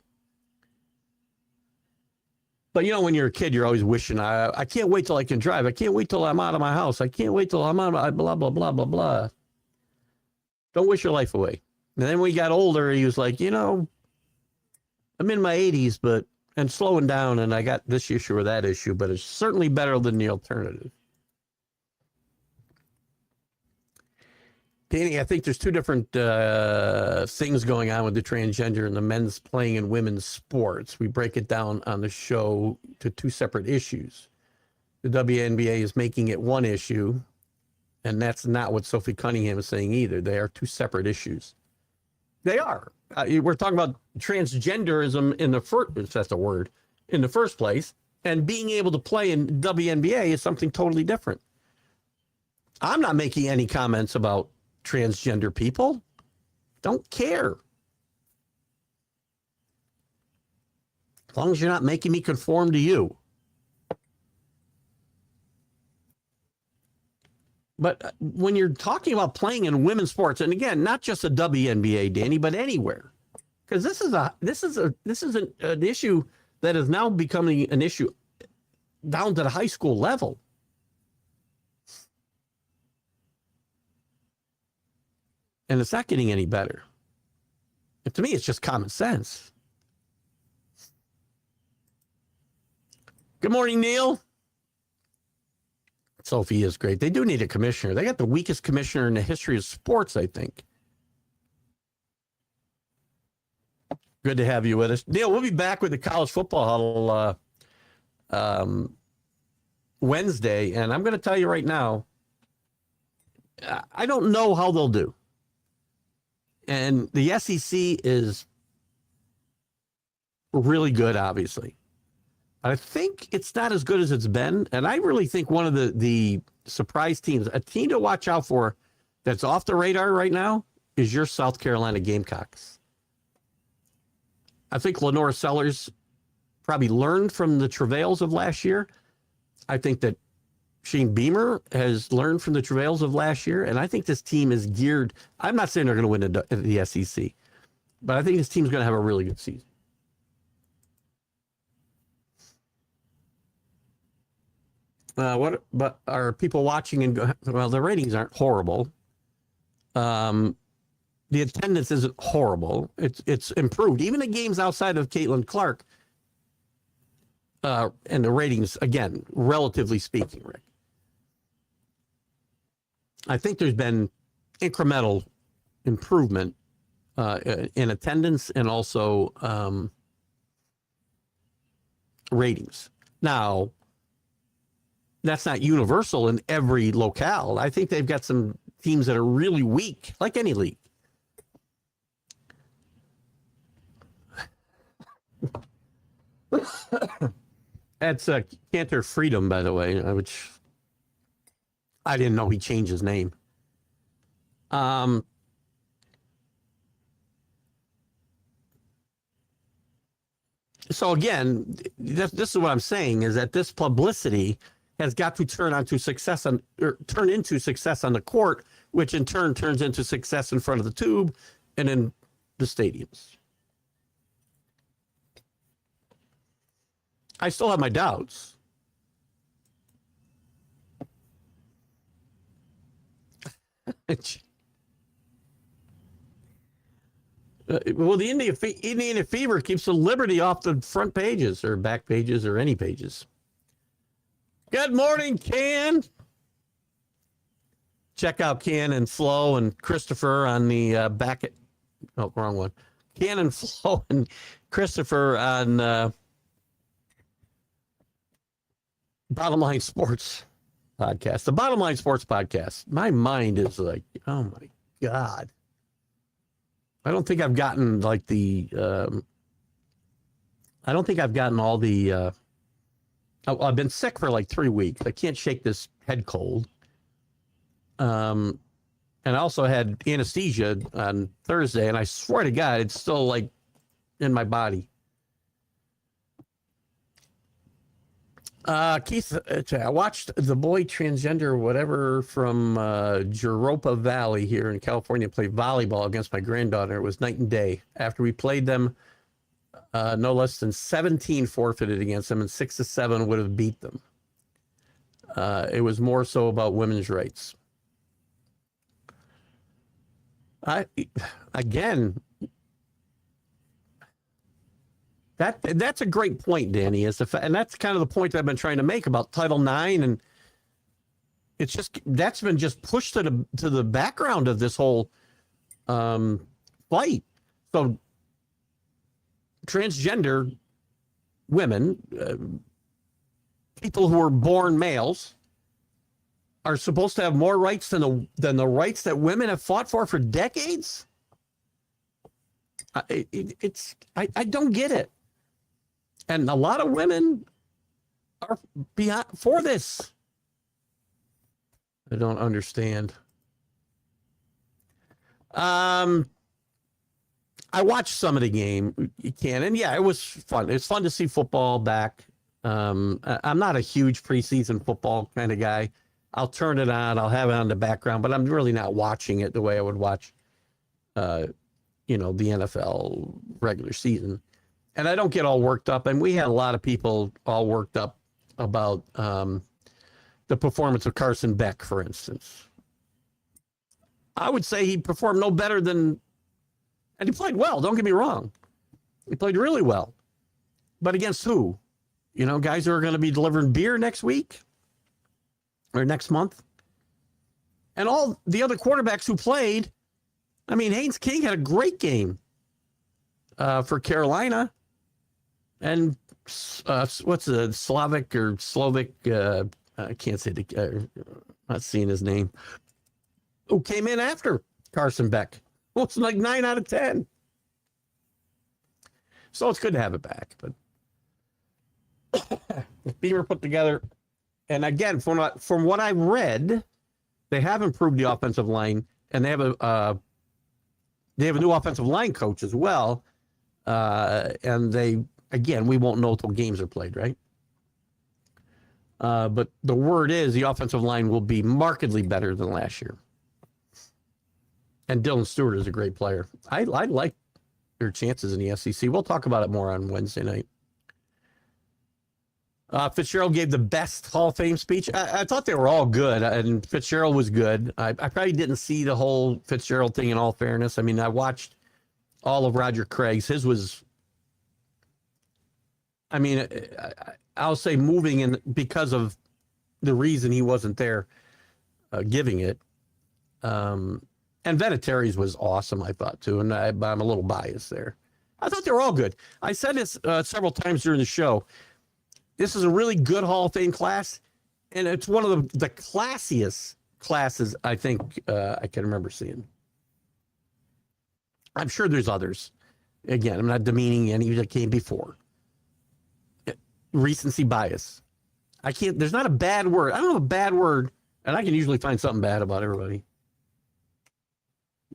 But, you know, when you're a kid, you're always wishing, I can't wait till I can drive. I can't wait till I'm out of my house. I can't wait till I'm out of blah, blah, blah, blah, blah. Don't wish your life away. And then when he got older, he was like, you know, I'm in my 80s, and slowing down, and I got this issue or that issue, but it's certainly better than the alternative. Danny, I think there's two different things going on with the transgender and the men's playing in women's sports. We break it down on the show to two separate issues. The WNBA is making it one issue, and that's not what Sophie Cunningham is saying either. They are two separate issues. They are. We're talking about transgenderism in the first, if that's a word, in the first place, and being able to play in WNBA is something totally different. I'm not making any comments about transgender people. Don't care. As long as you're not making me conform to you. But when you're talking about playing in women's sports, and again, not just the WNBA, Danny, but anywhere, because this is an issue that is now becoming an issue down to the high school level. And it's not getting any better. And to me, it's just common sense. Good morning, Neil. Sophie is great. They do need a commissioner. They got the weakest commissioner in the history of sports, I think. Good to have you with us. Neil, we'll be back with the college football huddle Wednesday, and I'm going to tell you right now, I don't know how they'll do. And the SEC is really good, obviously. I think it's not as good as it's been. And I really think one of the surprise teams, a team to watch out for that's off the radar right now, is your South Carolina Gamecocks. I think Lenore Sellers probably learned from the travails of last year. I think that Shane Beamer has learned from the travails of last year. And I think this team is geared. I'm not saying they're going to win the SEC, but I think this team's going to have a really good season. But are people watching and go, well, the ratings aren't horrible. The attendance isn't horrible. It's improved. Even the games outside of Caitlin Clark, and the ratings, again, relatively speaking, Rick. I think there's been incremental improvement in attendance and also ratings. Now, that's not universal in every locale. I think they've got some teams that are really weak, like any league. That's Cantor Freedom, by the way, which I didn't know he changed his name. So again, this is what I'm saying, is that this publicity has got to turn into success on the court, which in turn turns into success in front of the tube and in the stadiums. I still have my doubts. Well, the Indiana Fever keeps the Liberty off the front pages or back pages or any pages. Good morning, Ken. Check out Ken and Flo and Christopher on the back at, oh, wrong one. Ken and Flo and Christopher on Bottom Line Sports podcast. The Bottom Line Sports podcast. My mind is like, oh my God. I don't think I've gotten like the, I don't think I've gotten all the, I've been sick for like 3 weeks. I can't shake this head cold. And I also had anesthesia on Thursday, and I swear to God, it's still like in my body. Keith, I watched the boy transgender whatever from Jeropa Valley here in California play volleyball against my granddaughter. It was night and day. After we played them, no less than 17 forfeited against them, and 6-7 would have beat them. It was more so about women's rights. Again, that's a great point, Danny. And that's kind of the point that I've been trying to make about Title IX, and it's just that's been just pushed to the background of this whole fight. So transgender women, people who are born males, are supposed to have more rights than the rights that women have fought for decades. I don't get it. And a lot of women are for this. I don't understand. I watched some of the game, you can, and yeah, it was fun. It's fun to see football back. I'm not a huge preseason football kind of guy. I'll turn it on, I'll have it on the background, but I'm really not watching it the way I would watch, the NFL regular season. And I don't get all worked up. And we had a lot of people all worked up about the performance of Carson Beck, for instance. I would say he performed no better than, and he played well, don't get me wrong. He played really well. But against who? You know, guys who are going to be delivering beer next week or next month. And all the other quarterbacks who played, I mean, Haynes King had a great game for Carolina. And what's the Slovak? I can't say not seeing his name. Who came in after Carson Beck? Well, it's like 9 out of 10. So it's good to have it back. But Beamer put together, and again, from what I read, they have improved the offensive line, and they have a new offensive line coach as well. And we won't know until games are played, right? But the word is the offensive line will be markedly better than last year. And Dylan Stewart is a great player. I like their chances in the SEC. We'll talk about it more on Wednesday night. Fitzgerald gave the best Hall of Fame speech. I thought they were all good, and Fitzgerald was good. I probably didn't see the whole Fitzgerald thing in all fairness. I mean, I watched all of Roger Craig's. His was, I mean, I'll say moving in because of the reason he wasn't there giving it. And Vinatieri's was awesome, I thought, too. And I'm a little biased there. I thought they were all good. I said this several times during the show. This is a really good Hall of Fame class, and it's one of the classiest classes I think I can remember seeing. I'm sure there's others. Again, I'm not demeaning any that came before. Recency bias. There's not a bad word. I don't have a bad word, and I can usually find something bad about everybody.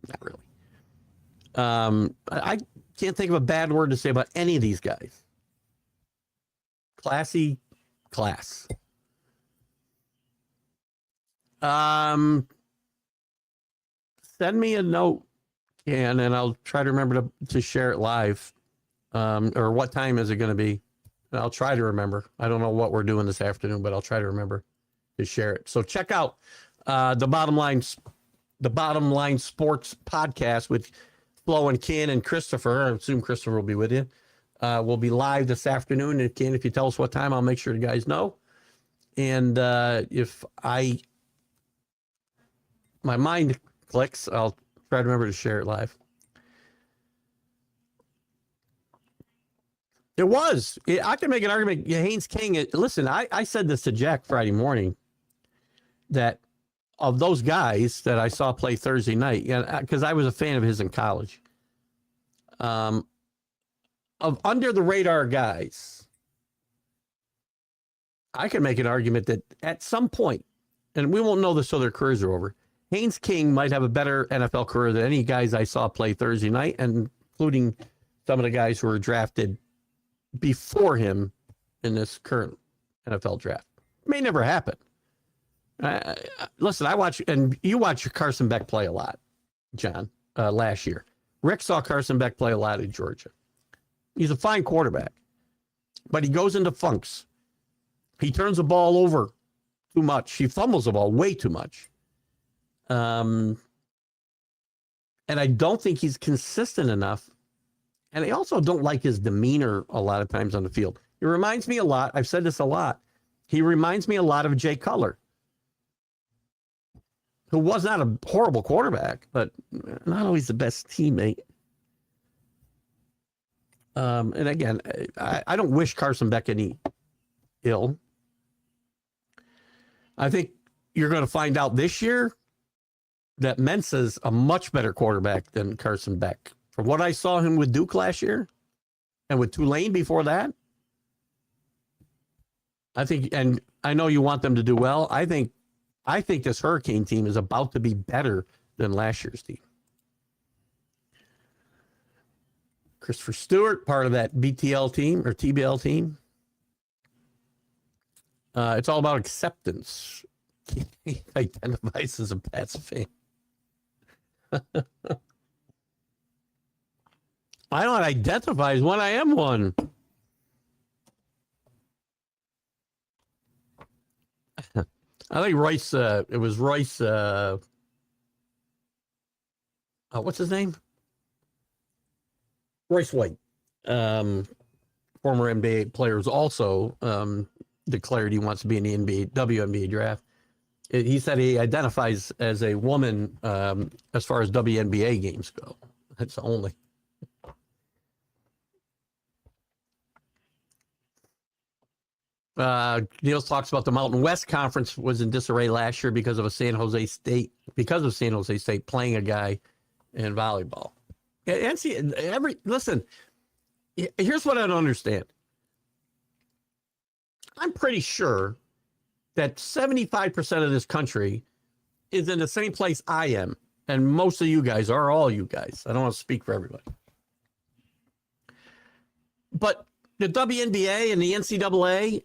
Not really. I can't think of a bad word to say about any of these guys. Classy class. Send me a note, and I'll try to remember to share it live. Or what time is it going to be? And I'll try to remember. I don't know what we're doing this afternoon, but I'll try to remember to share it. So check out the Bottom Line Sports podcast with Flo and Ken and Christopher. I assume Christopher will be with you. We'll be live this afternoon. And Ken, if you tell us what time, I'll make sure the guys know. And if my mind clicks, I'll try to remember to share it live. It was. I can make an argument. Haynes King. Listen, I said this to Jack Friday morning that of those guys that I saw play Thursday night, because I was a fan of his in college, of under the radar guys, I can make an argument that at some point, and we won't know this till their careers are over, Haynes King might have a better NFL career than any guys I saw play Thursday night, and including some of the guys who were drafted before him in this current NFL draft. It may never happen. Listen, I watch, and you watch Carson Beck play a lot, John, last year. Rick saw Carson Beck play a lot in Georgia. He's a fine quarterback, but he goes into funks. He turns the ball over too much. He fumbles the ball way too much. And I don't think he's consistent enough. And I also don't like his demeanor a lot of times on the field. It reminds me a lot. I've said this a lot. He reminds me a lot of Jay Cutler, who was not a horrible quarterback, but not always the best teammate. And again, I don't wish Carson Beck any ill. I think you're going to find out this year that Mensa's a much better quarterback than Carson Beck. From what I saw him with Duke last year and with Tulane before that, I think, and I know you want them to do well. I think this Hurricane team is about to be better than last year's team. Christopher Stewart, part of that BTL team or TBL team. It's all about acceptance. He identifies as a Pats fan. I don't identify as one. I am one. I think Royce, it was Royce, what's his name? Royce White, former NBA players also declared he wants to be in the WNBA draft. He said he identifies as a woman as far as WNBA games go. That's only. Niels talks about the Mountain West Conference was in disarray last year because of San Jose State playing a guy in volleyball. Listen, here's what I don't understand. I'm pretty sure that 75% of this country is in the same place I am, and most of you guys are, all you guys. I don't want to speak for everybody. But the WNBA and the NCAA,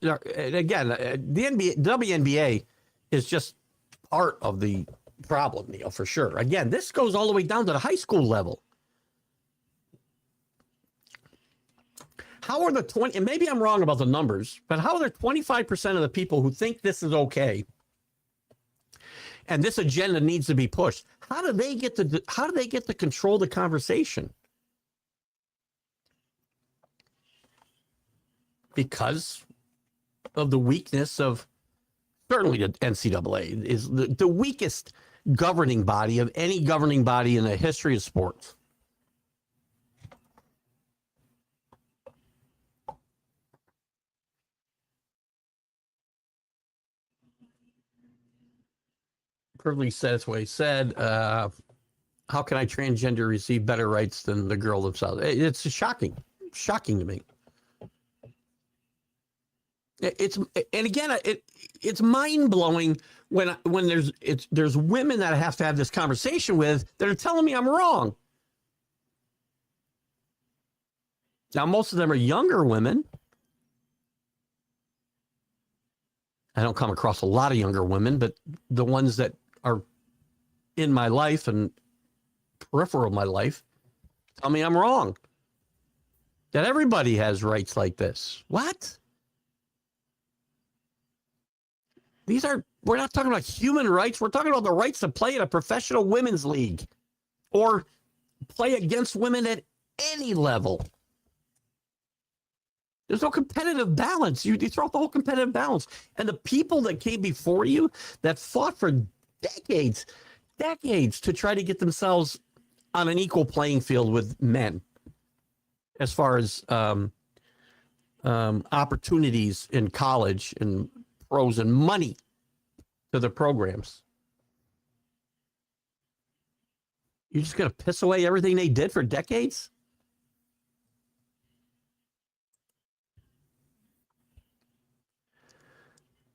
again, the WNBA is just part of the problem, Neil, for sure. Again, this goes all the way down to the high school level. How are the 20, and maybe I'm wrong about the numbers, but how are there 25% of the people who think this is okay and this agenda needs to be pushed? How do they get to control the conversation? Because of the weakness of, certainly the NCAA is the weakest governing body of any governing body in the history of sports. Privilege said it's what he said. How can I transgender receive better rights than the girl themselves? It's shocking to me. It's mind blowing when there's women that I have to have this conversation with that are telling me I'm wrong. Now, most of them are younger women. I don't come across a lot of younger women, but the ones that are in my life and peripheral of my life tell me I'm wrong. That everybody has rights like this. What? We're not talking about human rights. We're talking about the rights to play in a professional women's league or play against women at any level. There's no competitive balance. You throw out the whole competitive balance. And the people that came before you that fought for decades to try to get themselves on an equal playing field with men as far as opportunities in college and pros and money to the programs. You're just going to piss away everything they did for decades?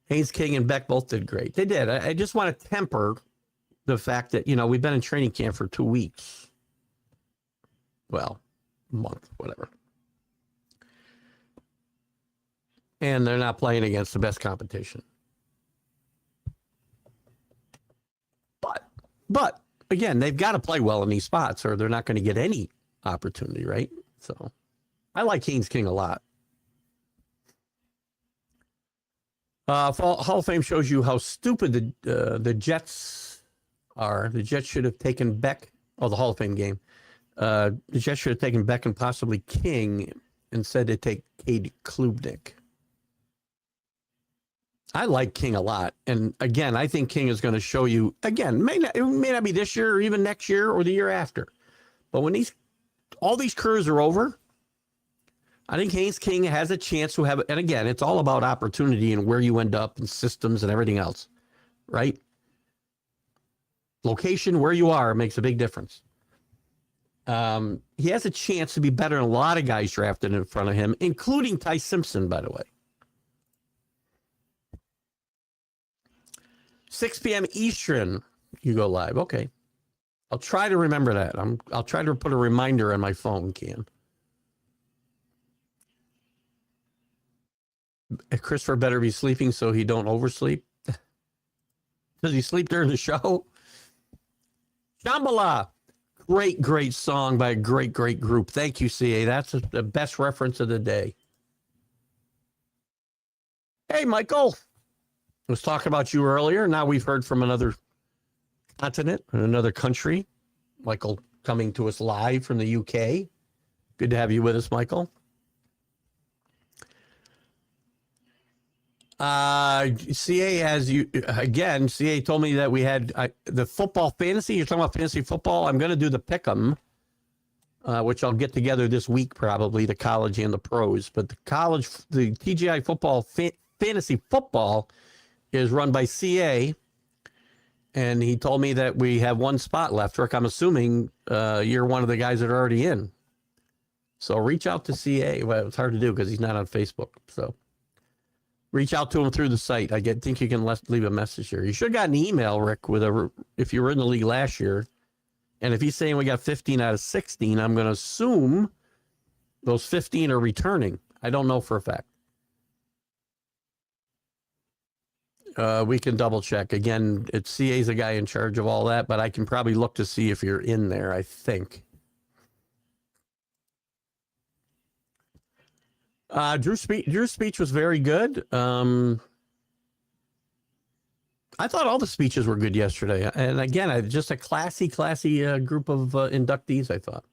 Haynes King and Beck both did great. They did. I just want to temper the fact that, we've been in training camp for 2 weeks. Well, a month, whatever. And they're not playing against the best competition. But again, they've got to play well in these spots or they're not going to get any opportunity, right? So I like Haynes King a lot. Hall of Fame shows you how stupid the Jets are. The Jets should have taken Beck. Oh, the Hall of Fame game. The Jets should have taken Beck and possibly King instead to take Cade Klubnik. I like King a lot. And again, I think King is going to show you, again, it may not be this year or even next year or the year after. But when all these careers are over, I think Haynes King has a chance to have, and again, it's all about opportunity and where you end up and systems and everything else, right? Location, where you are, makes a big difference. He has a chance to be better than a lot of guys drafted in front of him, including Ty Simpson, by the way. 6 p.m. Eastern, you go live. Okay. I'll try to remember that. I'll try to put a reminder on my phone, Ken. Christopher better be sleeping so he don't oversleep. Does he sleep during the show? Shambhala. Great song by a great group. Thank you, CA. That's the best reference of the day. Hey, Michael. I was talking about you earlier. Now we've heard from another continent and another country. Michael coming to us live from the UK. Good to have you with us, Michael. CA has you again. CA told me that we had the football fantasy. You're talking about fantasy football. I'm going to do the pick'em, which I'll get together this week, probably the college and the pros. But the TGI football fantasy football is run by CA, and he told me that we have one spot left. Rick, I'm assuming you're one of the guys that are already in. So reach out to CA. Well, it's hard to do because he's not on Facebook. So reach out to him through the site. Think you can leave a message here. You should have got an email, Rick, if you were in the league last year. And if he's saying we got 15 out of 16, I'm going to assume those 15 are returning. I don't know for a fact. We can double check. Again, CA's a guy in charge of all that, but I can probably look to see if you're in there, I think. Drew's speech was very good. I thought all the speeches were good yesterday. And again, just a classy group of inductees, I thought.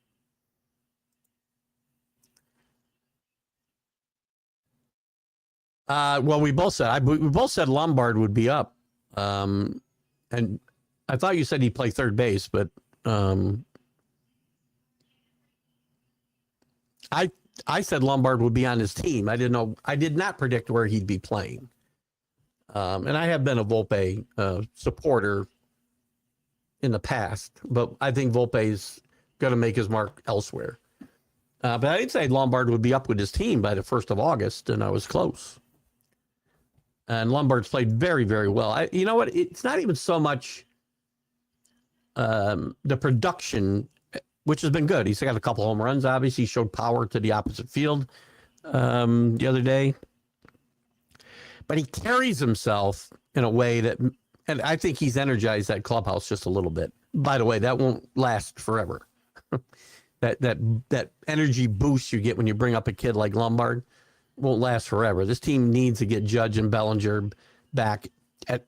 Well, we both said Lombard would be up. And I thought you said he'd play third base, but I said Lombard would be on his team. I didn't know. I did not predict where he'd be playing. And I have been a Volpe supporter in the past, but I think Volpe's going to make his mark elsewhere. But I did say Lombard would be up with his team by the 1st of August, and I was close. And Lombard's played very, very well. You know what? It's not even so much the production, which has been good. He's got a couple home runs, obviously. He showed power to the opposite field the other day. But he carries himself in a way that, and I think he's energized that clubhouse just a little bit. By the way, that won't last forever. that energy boost you get when you bring up a kid like Lombard won't last forever. This team needs to get Judge and Bellinger back at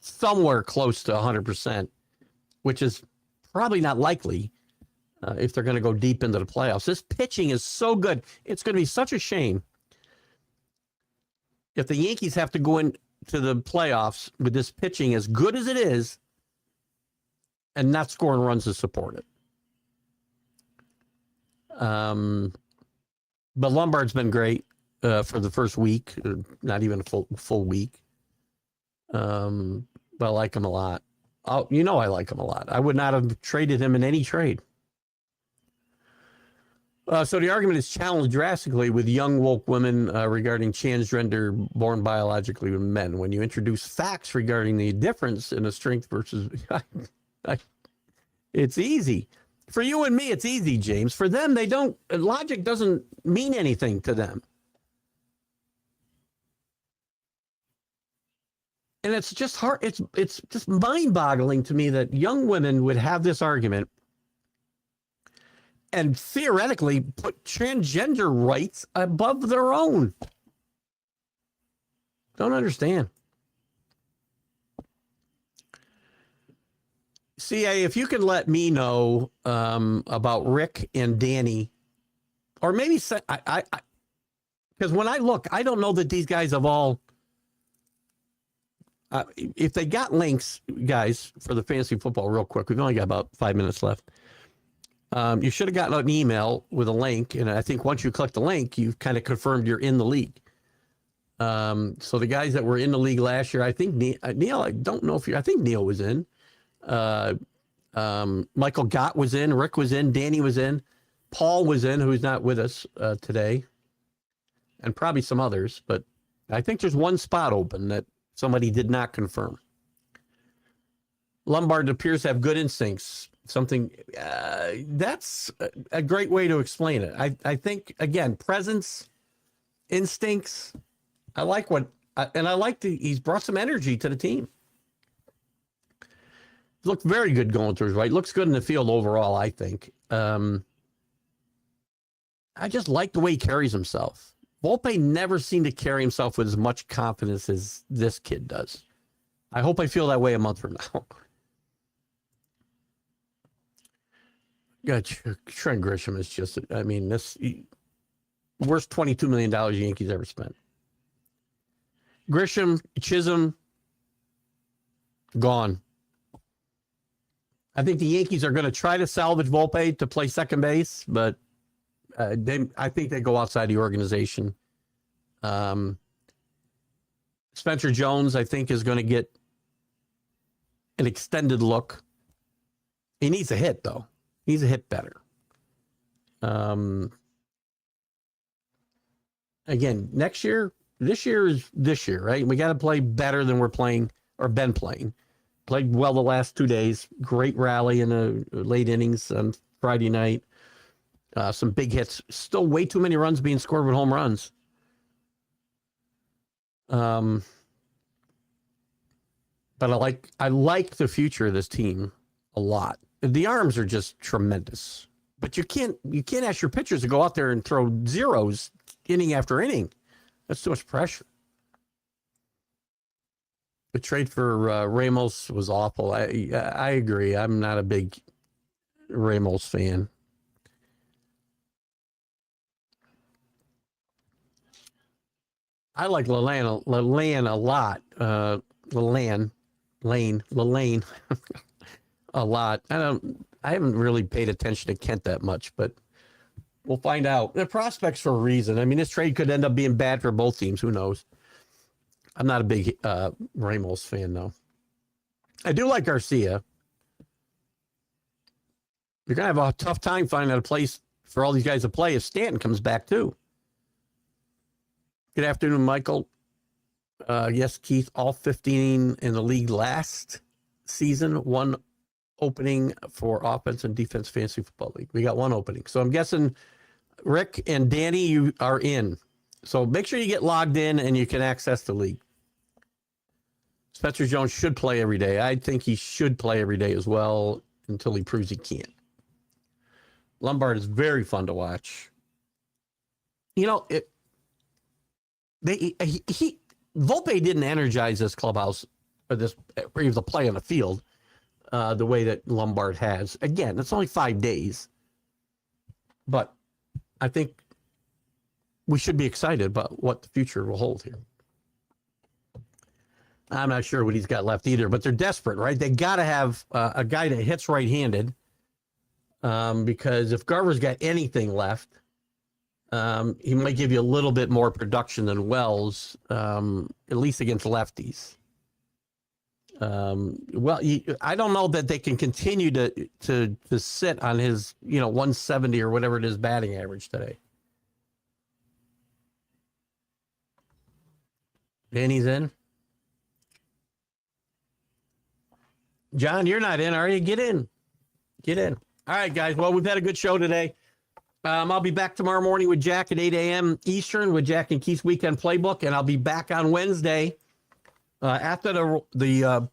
somewhere close to 100%, which is probably not likely if they're going to go deep into the playoffs. This pitching is so good. It's going to be such a shame if the Yankees have to go into the playoffs with this pitching as good as it is and not scoring runs to support it. But Lombard's been great for the first week, not even a full week. But I like him a lot. I like him a lot. I would not have traded him in any trade. So the argument is challenged drastically with young woke women regarding transgender born biologically with men. When you introduce facts regarding the difference in a strength versus... it's easy. For you and me, it's easy, James. For them, they don't... Logic doesn't mean anything to them. And it's just hard. It's just mind-boggling to me that young women would have this argument and theoretically put transgender rights above their own. Don't understand. CA, if you could let me know about Rick and Danny, or maybe because when I look, I don't know that these guys have all. If they got links, guys, for the fantasy football, real quick, we've only got about 5 minutes left. You should have gotten an email with a link, and I think once you click the link, you've kind of confirmed you're in the league. So the guys that were in the league last year, I think Neil, I don't know if I think Neil was in. Michael Gott was in, Rick was in, Danny was in, Paul was in, who's not with us today, and probably some others, but I think there's one spot open that somebody did not confirm. Lombard appears to have good instincts. Something that's a great way to explain it. I think, again, presence, instincts. I like he's brought some energy to the team. Looked very good going through his right. Looks good in the field overall, I think. I just like the way he carries himself. Volpe never seemed to carry himself with as much confidence as this kid does. I hope I feel that way a month from now. God, Trent Grisham is just, I mean, this worst $22 million Yankees ever spent. Grisham, Chisholm, gone. I think the Yankees are going to try to salvage Volpe to play second base, but I think they go outside the organization. Spencer Jones, I think, is going to get an extended look. He needs a hit, though. He needs a hit better. Again, this year is this year, right? We got to play better than we're playing or been playing. Played well the last 2 days. Great rally in the late innings on Friday night. Some big hits. Still way too many runs being scored with home runs. But I like the future of this team a lot. The arms are just tremendous. But you can't ask your pitchers to go out there and throw zeros inning after inning. That's too much pressure. The trade for Ramos was awful. I agree. I'm not a big Ramos fan. I like Lane a lot. Lane a lot. I haven't really paid attention to Kent that much, but we'll find out. The prospects for a reason. I mean, this trade could end up being bad for both teams. Who knows? I'm not a big Ramos fan, though. I do like Garcia. You're going to have a tough time finding a place for all these guys to play if Stanton comes back, too. Good afternoon, Michael. Yes, Keith, all 15 in the league last season, one opening for offense and defense fantasy football league. We got one opening. So I'm guessing Rick and Danny, you are in. So make sure you get logged in and you can access the league. Spencer Jones should play every day. I think he should play every day as well until he proves he can't. Lombard is very fun to watch. You know, Volpe didn't energize this clubhouse or even the play on the field the way that Lombard has. Again, it's only 5 days, but I think we should be excited about what the future will hold here. I'm not sure what he's got left either, but they're desperate, right? They got to have a guy that hits right-handed because if Garver's got anything left, he might give you a little bit more production than Wells, at least against lefties. I don't know that they can continue to sit on his 170 or whatever it is batting average today. Danny's in. John, you're not in, are you? Get in. Get in. All right, guys. Well, we've had a good show today. I'll be back tomorrow morning with Jack at 8 a.m. Eastern with Jack and Keith's Weekend Playbook, and I'll be back on Wednesday after the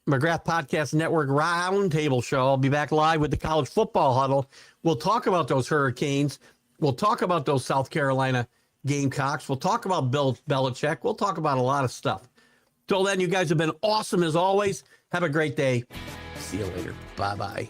McGrath Podcast Network Roundtable Show. I'll be back live with the College Football Huddle. We'll talk about those Hurricanes. We'll talk about those South Carolina Gamecocks. We'll talk about Bill Belichick. We'll talk about a lot of stuff. Till then, you guys have been awesome as always. Have a great day. See you later. Bye-bye.